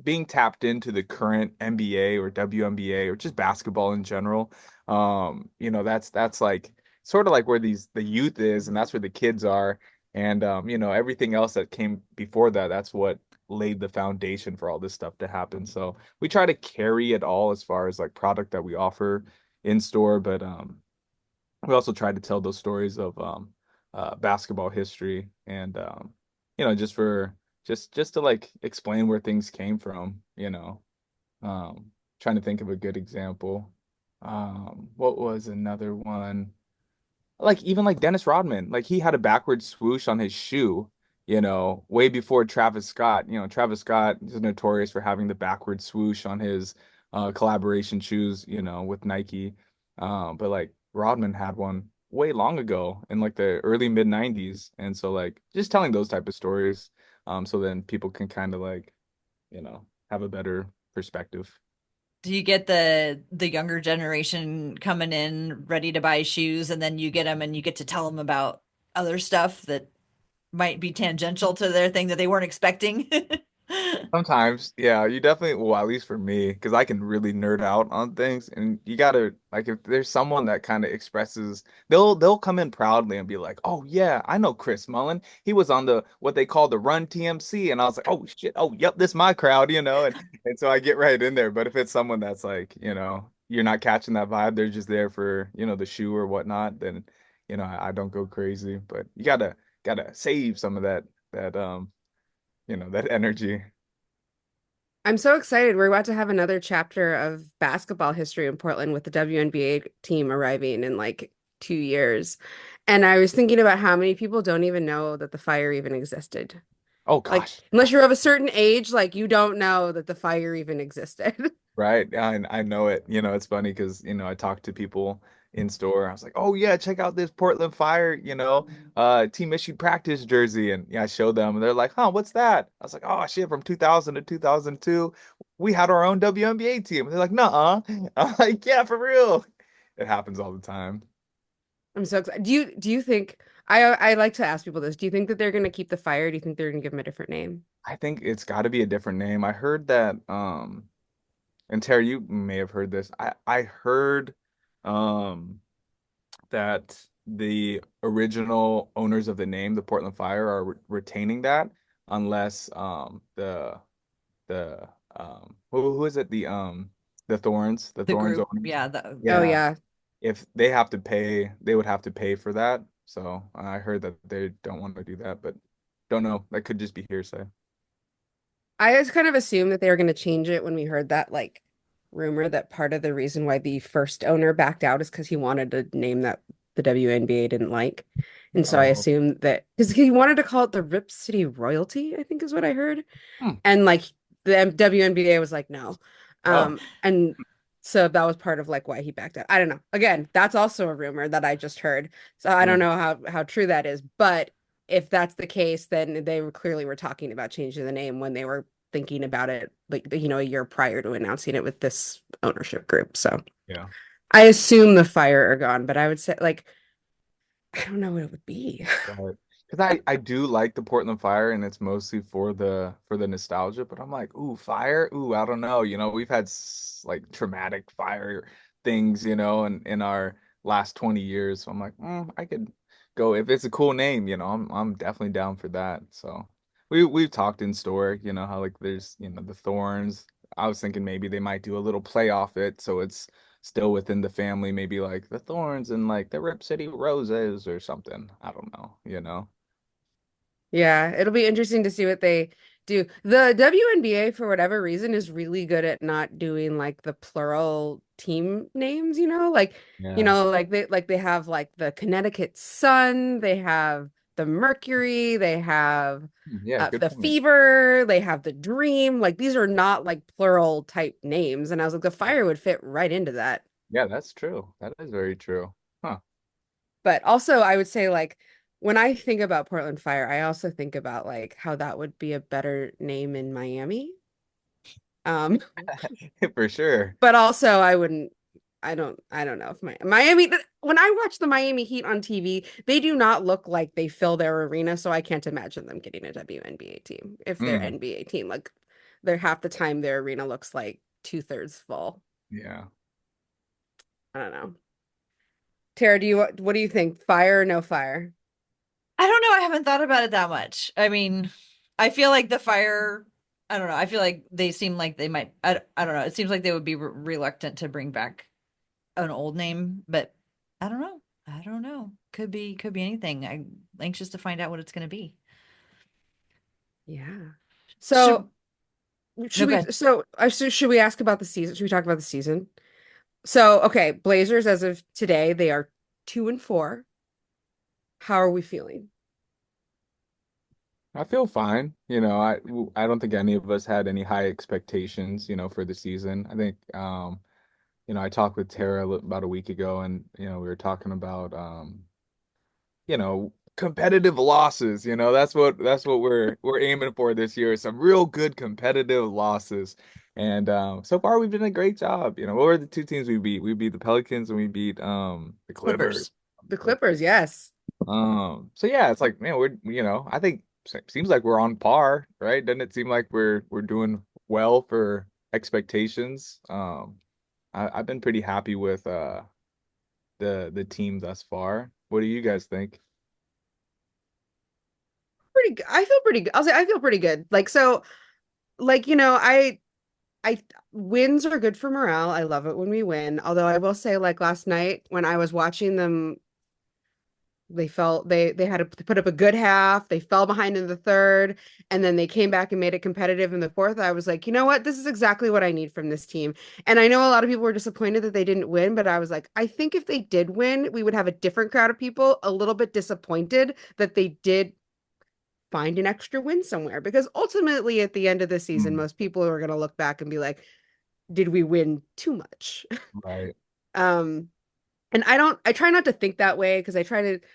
being tapped into the current NBA or WNBA or just basketball in general. That's like sort of like where the youth is, and that's where the kids are. And everything else that came before that, that's what laid the foundation for all this stuff to happen. So we try to carry it all as far as like product that we offer in store, but we also try to tell those stories of basketball history, and just for just to like explain where things came from. Trying to think of a good example. What was another one? Like even like Dennis Rodman, like he had a backward swoosh on his shoe, way before Travis Scott. Travis Scott is notorious for having the backward swoosh on his collaboration shoes, with Nike. But like Rodman had one way long ago in like the early mid 90s. And so like just telling those type of stories, so then people can kind of like, have a better perspective. Do you get the younger generation coming in ready to buy shoes and then you get them and you get to tell them about other stuff that might be tangential to their thing that they weren't expecting? Sometimes, yeah, you definitely, well, at least for me, because I can really nerd out on things, and you gotta like if there's someone that kind of expresses, they'll come in proudly and be like, "Oh yeah, I know Chris Mullen. He was on the what they call the Run TMC," and I was like, "Oh shit, oh yep, this my crowd," and so I get right in there. But if it's someone that's like, you're not catching that vibe, they're just there for the shoe or whatnot, then I don't go crazy. But you gotta save some of that energy. I'm so excited. We're about to have another chapter of basketball history in Portland with the WNBA team arriving in like 2 years. And I was thinking about how many people don't even know that the fire even existed. Oh Like, gosh. unless you're of a certain age, like you don't know that the fire even existed. Right. I know it. It's funny because, I talk to people in store. I was like, oh yeah, check out this Portland Fire, team issued practice jersey. And yeah, I showed them and they're like, huh, what's that? I was like, oh shit, from 2000 to 2002, we had our own WNBA team. And they're like, nuh-uh. I'm like, yeah, for real. It happens all the time. I'm so excited. Do you think I like to ask people this. Do you think that they're gonna keep the fire? Do you think they're gonna give him a different name? I think it's got to be a different name. I heard that, and Tara, you may have heard this. I heard, um, that the original owners of the name, the Portland Fire, are retaining that unless who is it? The The Thorns group, owners. yeah, the Oh Yeah, yeah. if they have to pay, they would have to pay for that. So I heard that they don't want to do that, but don't know. That could just be hearsay. I just kind of assumed that they were going to change it when we heard that like rumor that part of the reason why the first owner backed out is because he wanted a name that the WNBA didn't like. And so I Oh, assumed that because he wanted to call it the Rip City Royalty, I think is what I heard. hmm. And like the WNBA was like, no. Oh, And so that was part of like why he backed out. I don't know. Again, that's also a rumor that I just heard. So I don't hmm. know how true that is. But if that's the case, then they were clearly were talking about changing the name when they were thinking about it, like a year prior to announcing it with this ownership group. So Yeah. I assume the fire are gone, but I would say like I don't know what it would be. Right. Because I do like the Portland Fire and it's mostly for the nostalgia, but I'm like, ooh, fire? Ooh, I don't know. We've had like traumatic fire things, in our last 20 years. So I'm like, I could go if it's a cool name, I'm definitely down for that. So we've talked in store, how like there's, the Thorns. I was thinking maybe they might do a little play off it, so it's still within the family, maybe like the Thorns and like the Rip City Roses or something. I don't know. Yeah, it'll be interesting to see what they do. The WNBA, for whatever reason, is really good at not doing like the plural team names, Yeah. like they have like the Connecticut Sun, they have the Mercury, they have Yeah, good the point. Fever, they have the Dream. Like these are not like plural type names. And I was like, the Fire would fit right into that. Yeah, that's true. That is very true. Huh. But also, I would say like when I think about Portland Fire, I also think about like how that would be a better name in Miami. Um, For sure. but also I don't know if Miami when I watch the Miami Heat on TV, they do not look like they fill their arena, so I can't imagine them getting a WNBA team if they're Mm, NBA team. Like they're half the time their arena looks like two-thirds full. yeah. I don't know. Tara, what do you think? Fire or no fire? I don't know. I haven't thought about it that much. I mean, I feel like the fire, I don't know. I feel like they seem like they might, I don't know. It seems like they would be reluctant to bring back an old name, but I don't know. I don't know. Could be anything. I'm anxious to find out what it's going to be. Yeah. Should, So no, should we good. should we ask about the season? Should we talk about the season? So, okay, Blazers as of today, they are 2-4. How are we feeling? I feel fine. I don't think any of us had any high expectations, for the season. I think, I talked with Tara about a week ago and, we were talking about, competitive losses. That's what we're aiming for this year. Some real good competitive losses. And so far we've done a great job. What were the two teams we beat? We beat the Pelicans and we beat the Clippers. Clippers. The Clippers, yes. So yeah, it's like, man, I think seems like we're on par, right? Doesn't it seem like we're doing well for expectations? I've been pretty happy with the team thus far. What do you guys think? Pretty good. I feel pretty good. I'll say I feel pretty good. Like so, like I wins are good for morale. I love it when we win. Although I will say, like last night when I was watching them, they felt they had to put up a good half. They fell behind in the third, and then they came back and made it competitive in the fourth. I was like, you know what? This is exactly what I need from this team. And I know a lot of people were disappointed that they didn't win, but I was like, I think if they did win, we would have a different crowd of people, a little bit disappointed that they did find an extra win somewhere. Because ultimately, at the end of the season, Mm, most people are going to look back and be like, did we win too much? right. Um, And I try not to think that way because I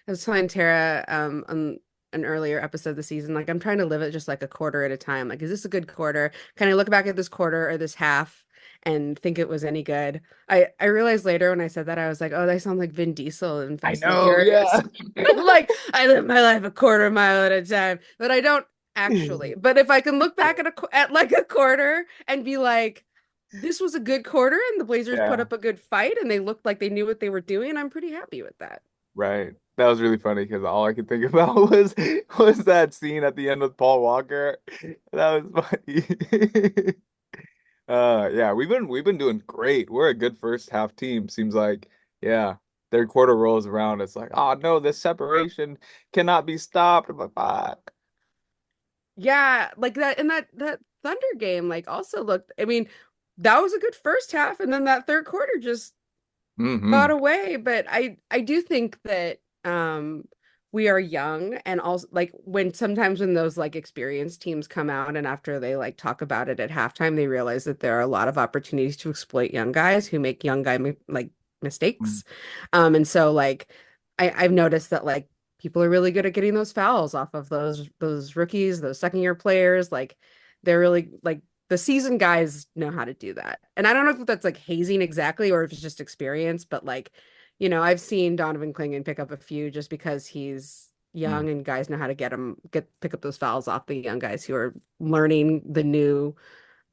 was telling Tara on an earlier episode of the season, like I'm trying to live it just like a quarter at a time. Like, is this a good quarter? Can I look back at this quarter or this half and think it was any good? I realized later when I said that, I was like, oh, they sound like Vin Diesel in I Fast and the know, yeah. Furious. Like, I live my life a quarter mile at a time, but I don't actually. But if I can look back at at like a quarter and be like, this was a good quarter and the Blazers put Yeah, up a good fight and they looked like they knew what they were doing. I'm pretty happy with that. right. That was really funny because all I could think about was that scene at the end with Paul Walker. That was funny. Yeah, we've been doing great. We're a good first half team. Seems like, yeah. Third quarter rolls around. It's like, oh no, this separation cannot be stopped. But fuck. Yeah, like that and that Thunder game like also looked, I mean, that was a good first half and then that third quarter just got Hmm. away, but I do think that we are young and also like when sometimes when those like experienced teams come out and after they like talk about it at halftime, they realize that there are a lot of opportunities to exploit young guys who make young guy like mistakes. And so like I've noticed that like people are really good at getting those fouls off of those rookies, those second year players. Like they're really like the seasoned guys know how to do that. And I don't know if that's like hazing exactly or if it's just experience, but like, I've seen Donovan Clingan pick up a few just because he's young and guys know how to pick up those fouls off the young guys who are learning the new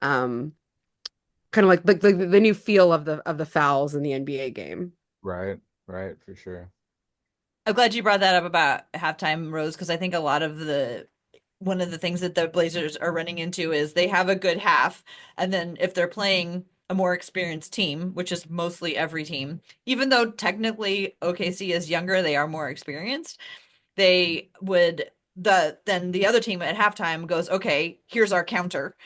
um kind of like the new feel of the fouls in the NBA game. Right, right, for sure. I'm glad you brought that up about halftime, Rose, because I think a lot of the one of the things that the Blazers are running into is they have a good half, and then if they're playing a more experienced team, which is mostly every team, even though technically OKC is younger, they are more experienced. They would then the other team at halftime goes, okay, here's our counter.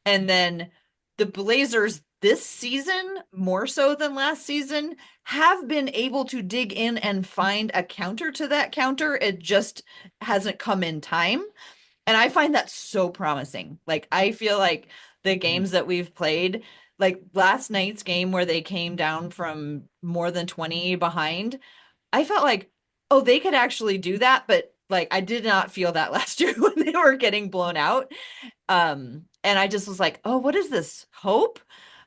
And then the Blazers this season, more so than last season, have been able to dig in and find a counter to that counter. It just hasn't come in time. And I find that so promising. Like, I feel like the Mhm. games that we've played, like last night's game where they came down from more than 20 behind, I felt like, oh, they could actually do that. But like, I did not feel that last year when they were getting blown out. And I just was like, oh, what is this? Hope?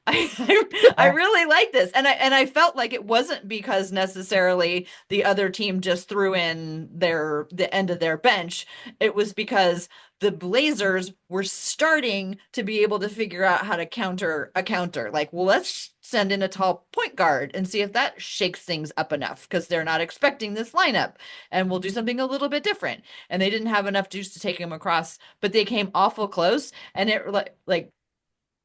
I really like this. And I felt like it wasn't because necessarily the other team just threw in the end of their bench. It was because the Blazers were starting to be able to figure out how to counter a counter. Like, well, let's send in a tall point guard and see if that shakes things up enough because they're not expecting this lineup. And we'll do something a little bit different. And they didn't have enough juice to take him across, but they came awful close. And it like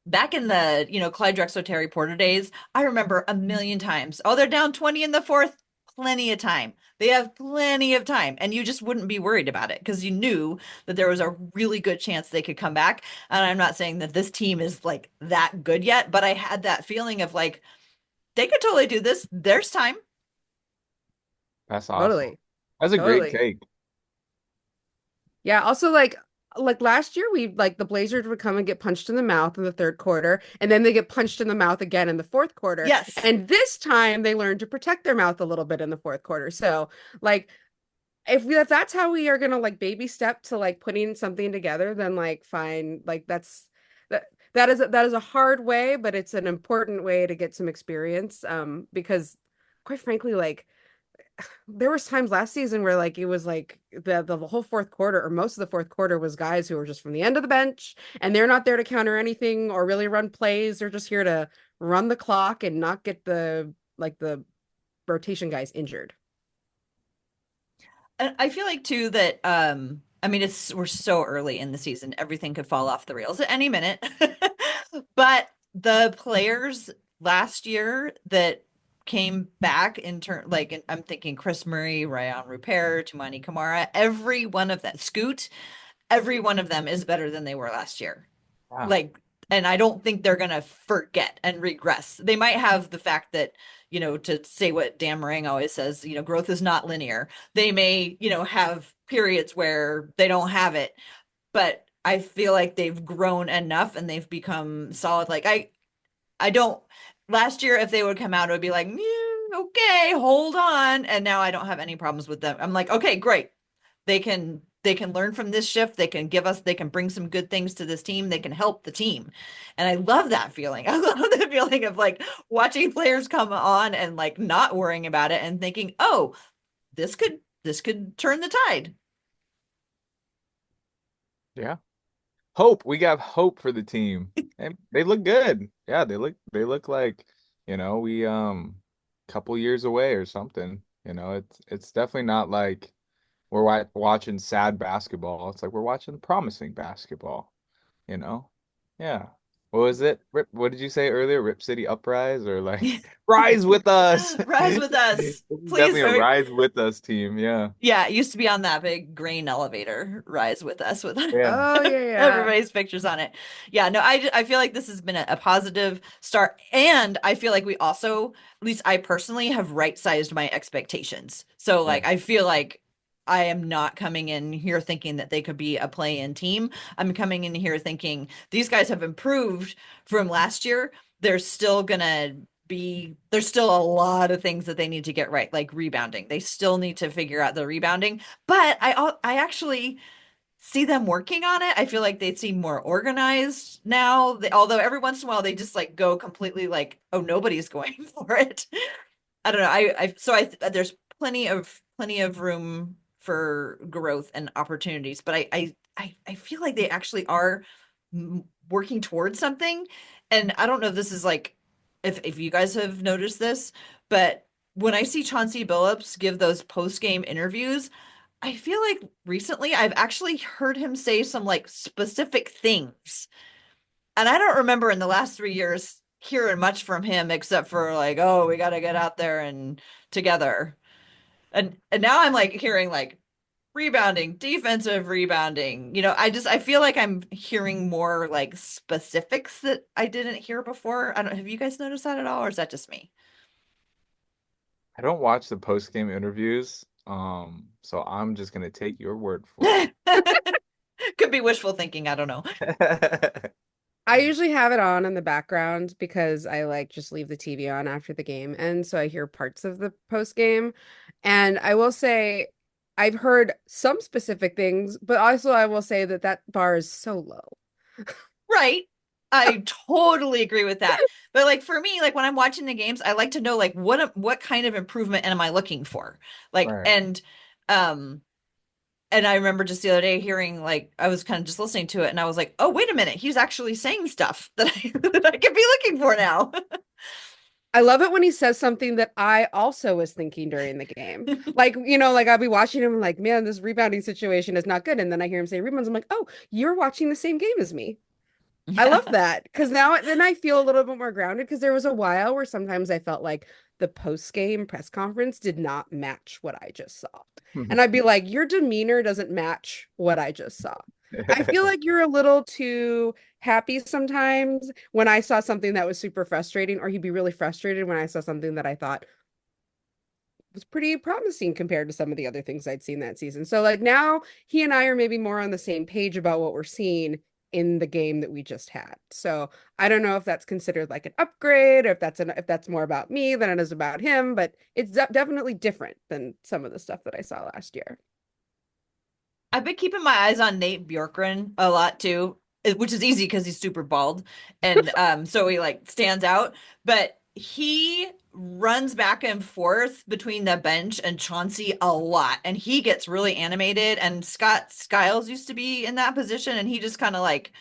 back in the, Clyde Drexler Terry Porter days, I remember a million times. Oh, they're down 20 in the fourth. Plenty of time. They have plenty of time. And you just wouldn't be worried about it because you knew that there was a really good chance they could come back. And I'm not saying that this team is like that good yet, but I had that feeling of like, they could totally do this. There's time. That's awesome. Totally. That's a great Totally. take. Yeah, also like last year we like the Blazers would come and get punched in the mouth in the third quarter and then they get punched in the mouth again in the fourth quarter. Yes. And this time they learned to protect their mouth a little bit in the fourth quarter. So, like if that's how we are gonna like baby step to like putting something together, then like fine, like that that is a hard way, but it's an important way to get some experience. Because quite frankly, like there was times last season where like it was like the whole fourth quarter or most of the fourth quarter was guys who were just from the end of the bench and they're not there to counter anything or really run plays. They're just here to run the clock and not get the rotation guys injured. And I feel like too that I mean we're so early in the season. Everything could fall off the rails at any minute. But the players last year that came back in turn like I'm thinking Chris Murray, Ryan Rupert, Tumani Kamara, every one of them, Scoot, every one of them is better than they were last year. Yeah. Like, and I don't think they're gonna forget and regress. They might have the fact that, to say what Dan Marang always says, growth is not linear. They may, have periods where they don't have it, but I feel like they've grown enough and they've become solid. Like I don't last year if they would come out, it would be like, okay, hold on. And now I don't have any problems with them. I'm like, okay, great. They can learn from this shift. They can bring some good things to this team. They can help the team. And I love that feeling. I love the feeling of like watching players come on and like not worrying about it and thinking, "Oh, this could turn the tide." Yeah. Hope. We got hope for the team. And they look good. Yeah, they look like, we couple years away or something. It's definitely not like we're watching sad basketball. It's like we're watching promising basketball, you know? Yeah. What was it? What did you say earlier? Rip City Uprise or like rise with us? Rise with This us, is please. definitely a rise with us team. Yeah. Yeah, it used to be on that big grain elevator. Rise with us with Yeah. Oh yeah, yeah. everybody's pictures on it. Yeah, no, I feel like this has been a positive start, and I feel like we also, at least I personally, have right-sized my expectations. So Yeah. like I feel like I am not coming in here thinking that they could be a play-in team. I'm coming in here thinking these guys have improved from last year. There's still a lot of things that they need to get right, like rebounding. They still need to figure out the rebounding, but I actually see them working on it. I feel like they seem more organized now. Although every once in a while they just like go completely like, oh, nobody's going for it. I don't know. There's plenty of room for growth and opportunities, but I feel like they actually are working towards something. And I don't know if this is like if you guys have noticed this, but when I see Chauncey Billups give those post-game interviews, I feel like recently I've actually heard him say some like specific things. And I don't remember in the last 3 years hearing much from him except for like, oh, we got to get out there and together. And now I'm like hearing like rebounding, defensive rebounding. I feel like I'm hearing more like specifics that I didn't hear before. I don't Have you guys noticed that at all, or is that just me? I don't watch the post game interviews, so I'm just gonna take your word for Could be wishful thinking, I don't know. it. I usually have it on in the background because I like just leave the TV on after the game. And so I hear parts of the post game. And I will say I've heard some specific things, but also I will say that that bar is so low. Right. I totally agree with that. But like for me, like when I'm watching the games, I like to know like what kind of improvement am I looking for? Like Right. um and I remember just the other day hearing like I was kind of just listening to it and I was like, "Oh, wait a minute. He's actually saying stuff that that I could be looking for now." I love it when he says something that I also was thinking during the game. Like, like I'll be watching him like, man, this rebounding situation is not good. And then I hear him say rebounds. I'm like, oh, you're watching the same game as me. I love Yeah. that because now then I feel a little bit more grounded because there was a while where sometimes I felt like the post-game press conference did not match what I just saw. And I'd be like, your demeanor doesn't match what I just saw. I feel like you're a little too happy sometimes when I saw something that was super frustrating, or he'd be really frustrated when I saw something that I thought was pretty promising compared to some of the other things I'd seen that season. So like now he and I are maybe more on the same page about what we're seeing in the game that we just had. So I don't know if that's considered like an upgrade or if that's more about me than it is about him, but it's definitely different than some of the stuff that I saw last year. I've been keeping my eyes on Nate Bjorkgren a lot too, which is easy because he's super bald and so he like stands out. But he runs back and forth between the bench and Chauncey a lot, and he gets really animated. And Scott Skiles used to be in that position, and he just kind of like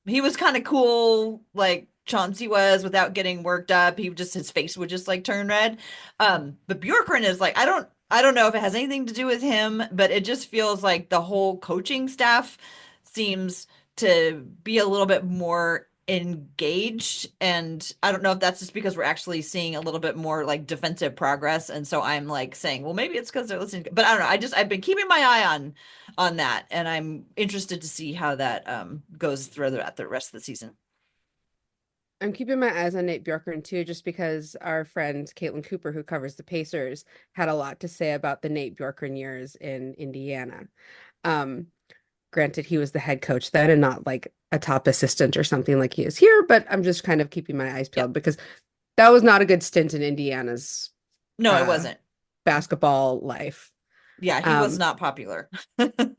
he was kind of cool, like Chauncey was, without getting worked up. His face would just like turn red. But Bjorkgren is like, I don't know if it has anything to do with him, but it just feels like the whole coaching staff seems to be a little bit more engaged. And I don't know if that's just because we're actually seeing a little bit more like defensive progress. And so I'm like saying, well, maybe it's because they're listening. But I don't know. I've been keeping my eye on that, and I'm interested to see how that goes throughout the rest of the season. I'm keeping my eyes on Nate Bjorkgren too, just because our friend Caitlin Cooper, who covers the Pacers, had a lot to say about the Nate Bjorkgren years in Indiana. Um, Granted, he was the head coach then and not like a top assistant or something like he is here, but I'm just kind of keeping my eyes Yep. peeled because That was not a good stint in Indiana's No, it uh wasn't. basketball life. Yeah, he was Um, not popular.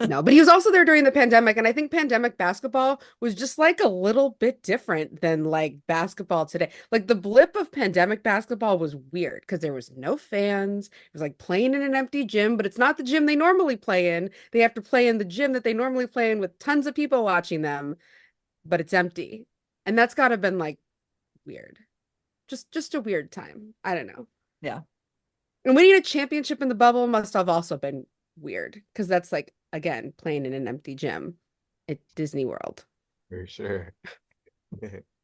no, but he was also there during the pandemic, and I think pandemic basketball was just like a little bit different than like basketball today. Like the blip of pandemic basketball was weird because there was no fans. It was like playing in an empty gym, but it's not the gym they normally play in. They have to play in the gym that they normally play in with tons of people watching them, but it's empty. And that's gotta been like weird. Just a weird time. I don't know. Yeah. And winning a championship in the bubble must have also been weird because that's like, again, playing in an empty gym at Disney World. For sure.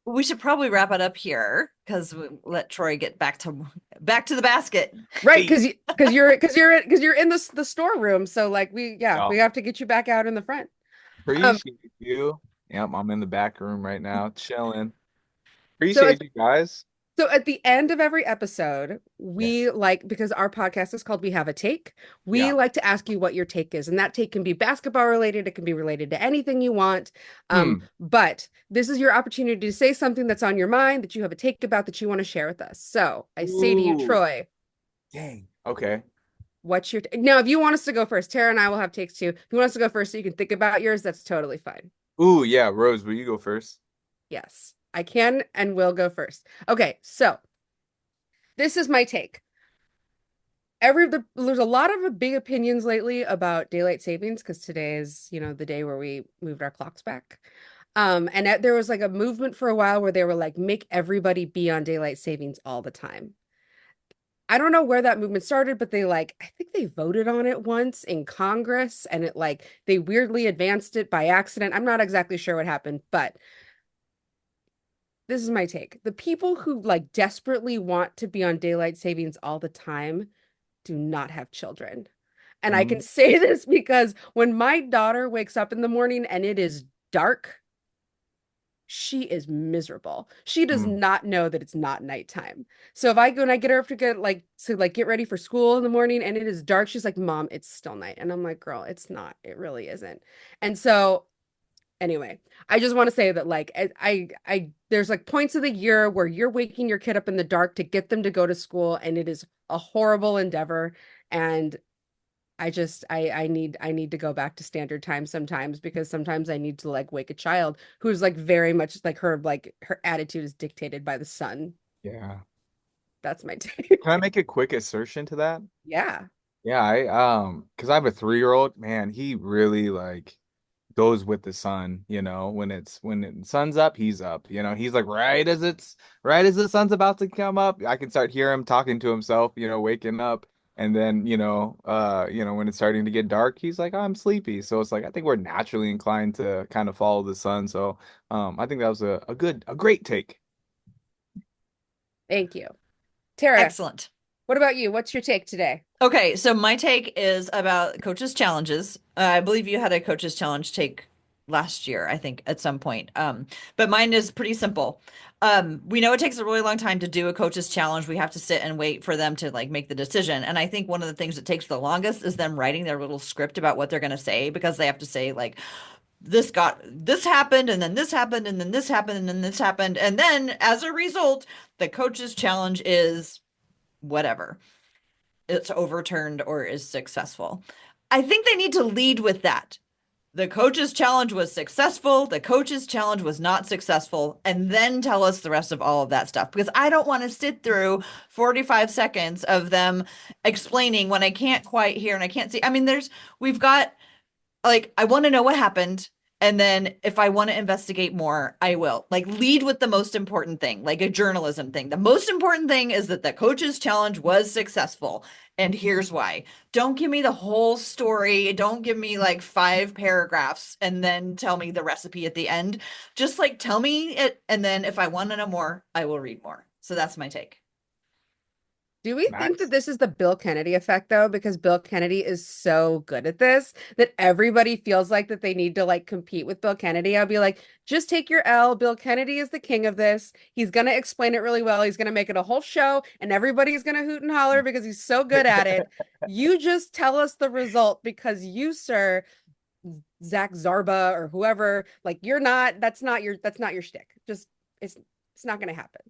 We should probably wrap it up here because we let Troy get back to the basket. Right, Hey. because you're in the storeroom. So like we Oh, have to get you back out in the front. Um, appreciate you. Yep, I'm in the back room right now, chilling. so at Appreciate you guys. So at the end of every episode, we Yes. like, because our podcast is called We Have a Take, we Yeah. like to ask you what your take is. And that take can be basketball related, it can be related to anything you want. Hmm. But this is your opportunity to say something that's on your mind that you have a take about that you want to share with us. So I say to you, Ooh. Troy, Dang. Okay. what's your now if you want us to go first, Tara and I will have takes too. If you want us to go first so you can think about yours, that's totally fine. Ooh, yeah, Rose, will you go first? Yes, I can and will go first. Okay, so this is my take. There's a lot of big opinions lately about daylight savings because today is, the day where we moved our clocks back. There was like a movement for a while where they were like, make everybody be on daylight savings all the time. I don't know where that movement started, but I think they voted on it once in Congress and they weirdly advanced it by accident. I'm not exactly sure what happened, but this is my take. The people who like desperately want to be on daylight savings all the time do not have children. And I can Mm, say this because when my daughter wakes up in the morning and it is dark, she is miserable. She does mm. not know that it's not nighttime. So if I go and I get her up to get ready for school in the morning and it is dark, she's like, "Mom, it's still night." And I'm like, "Girl, it's not. It really isn't." And so anyway, I just want to say that there's like points of the year where you're waking your kid up in the dark to get them to go to school and it is a horrible endeavor. And I need to go back to standard time sometimes because sometimes I need to like wake a child who's like very much like her attitude is dictated by the sun. Yeah. That's my take. Can I make a quick assertion to that? Yeah. Yeah, because I have a 3-year-old, man, he really like goes with the sun, when the sun's up, he's up. He's like right as the sun's about to come up, I can start hear him talking to himself, waking up. And then, when it's starting to get dark, he's like, "Oh, I'm sleepy." So it's like I think we're naturally inclined to kind of follow the sun. So I think that was a great take. Thank you. Tara, Excellent. what about you? What's your take today? Okay, so my take is about coaches' challenges. I believe you had a coaches' challenge take last year, I think, at some point. But mine is pretty simple. We know it takes a really long time to do a coaches' challenge. We have to sit and wait for them to like make the decision. And I think one of the things that takes the longest is them writing their little script about what they're going to say because they have to say like this happened and then this happened and then this happened and then this happened and then as a result, the coaches' challenge is whatever it's overturned or is successful. I think they need to lead with that. The coach's challenge was successful, the coach's challenge was not successful, and then tell us the rest of all of that stuff because I don't want to sit through 45 seconds of them explaining when I can't quite hear and I can't see. I mean, we've got like I want to know what happened. And then if I want to investigate more, I will. Like lead with the most important thing, like a journalism thing. The most important thing is that the coach's challenge was successful. And here's why. Don't give me the whole story. Don't give me like 5 paragraphs and then tell me the recipe at the end. Just like tell me it. And then if I want to know more, I will read more. So that's my take. Do we think that Max. this is the Bill Kennedy effect though? Because Bill Kennedy is so good at this that everybody feels like that they need to like compete with Bill Kennedy. I'll be like, just take your L. Bill Kennedy is the king of this. He's gonna explain it really well. He's gonna make it a whole show, and everybody's gonna hoot and holler because he's so good at it. You just tell us the result because you, sir, Zach Zarba or whoever, like you're not. That's not your shtick. Just it's not gonna happen.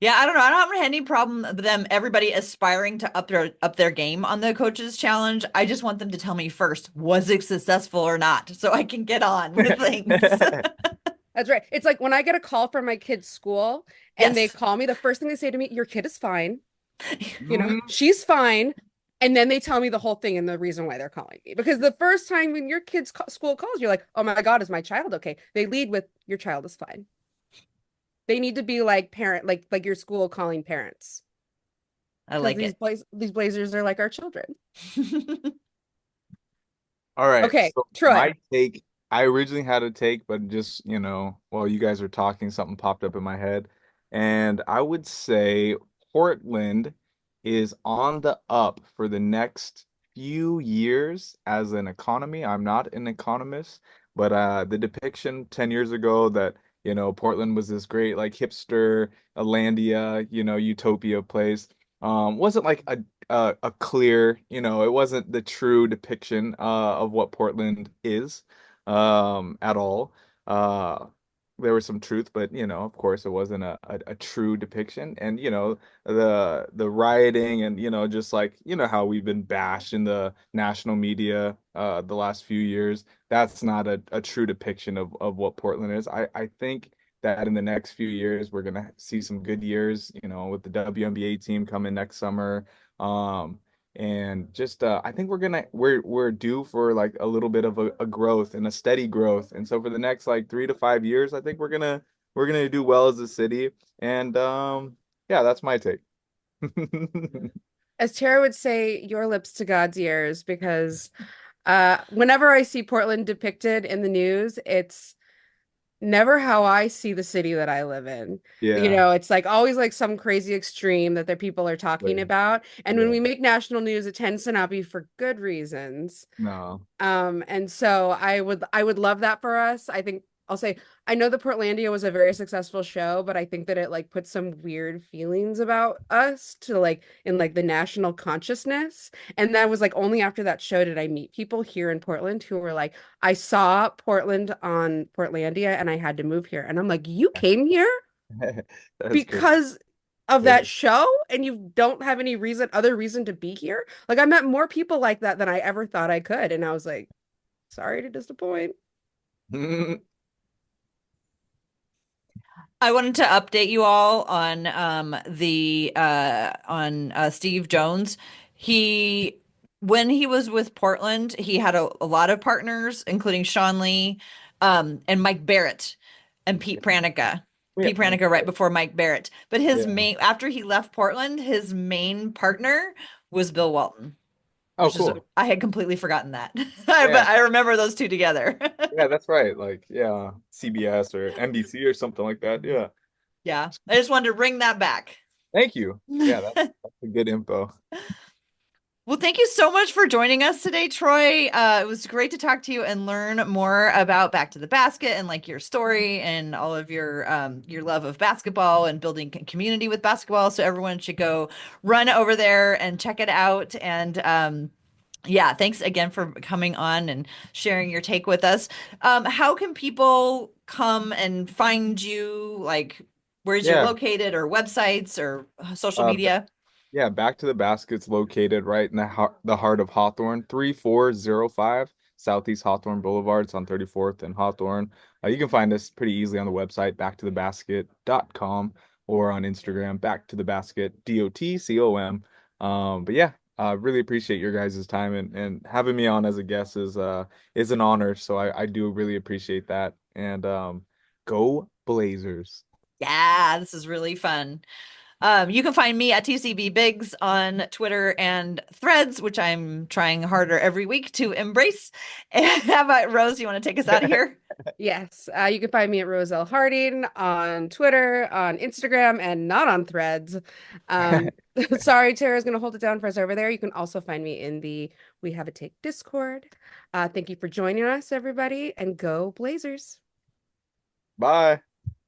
Yeah, I don't know. I don't have any problem with them, everybody aspiring to up their game on the coaches challenge. I just want them to tell me first, was it successful or not, so I can get on with things. That's right. It's like when I get a call from my kid's school and they Yes. call me, the first thing they say to me, your kid is fine. Mm, She's fine. And then they tell me the whole thing and the reason why they're calling me. Because the first time when your kid's school calls, you're like, oh my God, is my child okay? They lead with, your child is fine. They need to be like parent, like your school calling parents. I Because like it. These Blazers are like our children. all right. Okay, So Troy. my take, I originally had a take, but just, while you guys were talking, something popped up in my head. And I would say Portland is on the up for the next few years as an economy. I'm not an economist, but the depiction 10 years ago that, Portland was this great like hipster, Alandia, utopia place, wasn't like a clear, it wasn't the true depiction of what Portland is at all. Uh, there was some truth, but of course, it wasn't a true depiction. And the rioting and just like how we've been bashed in the national media the last few years. That's not a true depiction of what Portland is. I think that in the next few years we're gonna see some good years, with the WNBA team coming next summer. Um, and just I think we're due for like a little bit of a growth and a steady growth. And so for the next like 3 to 5 years, I think we're gonna do well as a city. And yeah, that's my take. As Tara would say, your lips to God's ears, because whenever I see Portland depicted in the news, it's never how I see the city that I live in. Yeah, It's like always like some crazy extreme that the people are talking like, about. And when yeah, we make national news, it tends to not be for good reasons. no, And so I would love that for us. I think I'll say I know the Portlandia was a very successful show, but I think that it like put some weird feelings about us to like in like the national consciousness. And that was like only after that show did I meet people here in Portland who were like, I saw Portland on Portlandia and I had to move here. And I'm like, you came here that's great. because of Yeah. that show and you don't have any other reason to be here? Like I met more people like that than I ever thought I could. And I was like, sorry to disappoint. I wanted to update you all on the on Steve Jones. He when he was with Portland, he had a lot of partners, including Sean Lee, and Mike Barrett and Pete Pranica. Yeah, Pete Pranica right before Mike Barrett. But his yeah. main after he left Portland, his main partner was Bill Walton, Oh, which is cool. I had completely forgotten that. Yeah, But I remember those two together. yeah, that's right. Like, yeah, CBS or NBC or something like that. Yeah. Yeah. I just wanted to bring that back. Thank you. Yeah, that's a good info. Well, thank you so much for joining us today, Troy. It was great to talk to you and learn more about Back to the Basket and like your story and all of your love of basketball and building community with basketball. So everyone should go run over there and check it out. And yeah, thanks again for coming on and sharing your take with us. How can people come and find you? Like, where's you're Yeah. located or websites or social Uh, media? Yeah, Back to the Basket's located right in the heart of Hawthorne, 3405 Southeast Hawthorne Boulevard. It's on 34th and Hawthorne. You can find us pretty easily on the website, backtothebasket.com, or on Instagram, backtothebasket.com. But yeah, really appreciate your guys' time, and having me on as a guest is an honor. So I do really appreciate that. And go Blazers. Yeah, this is really fun. You can find me at TCB Biggs on Twitter and Threads, which I'm trying harder every week to embrace. And how about Rose? You want to take us out of here? Yes, you can find me at Roselle Harding on Twitter, on Instagram, and not on Threads. Um, sorry, Tara's going to hold it down for us over there. You can also find me in the We Have a Take Discord. Thank you for joining us, everybody, and go Blazers. Bye.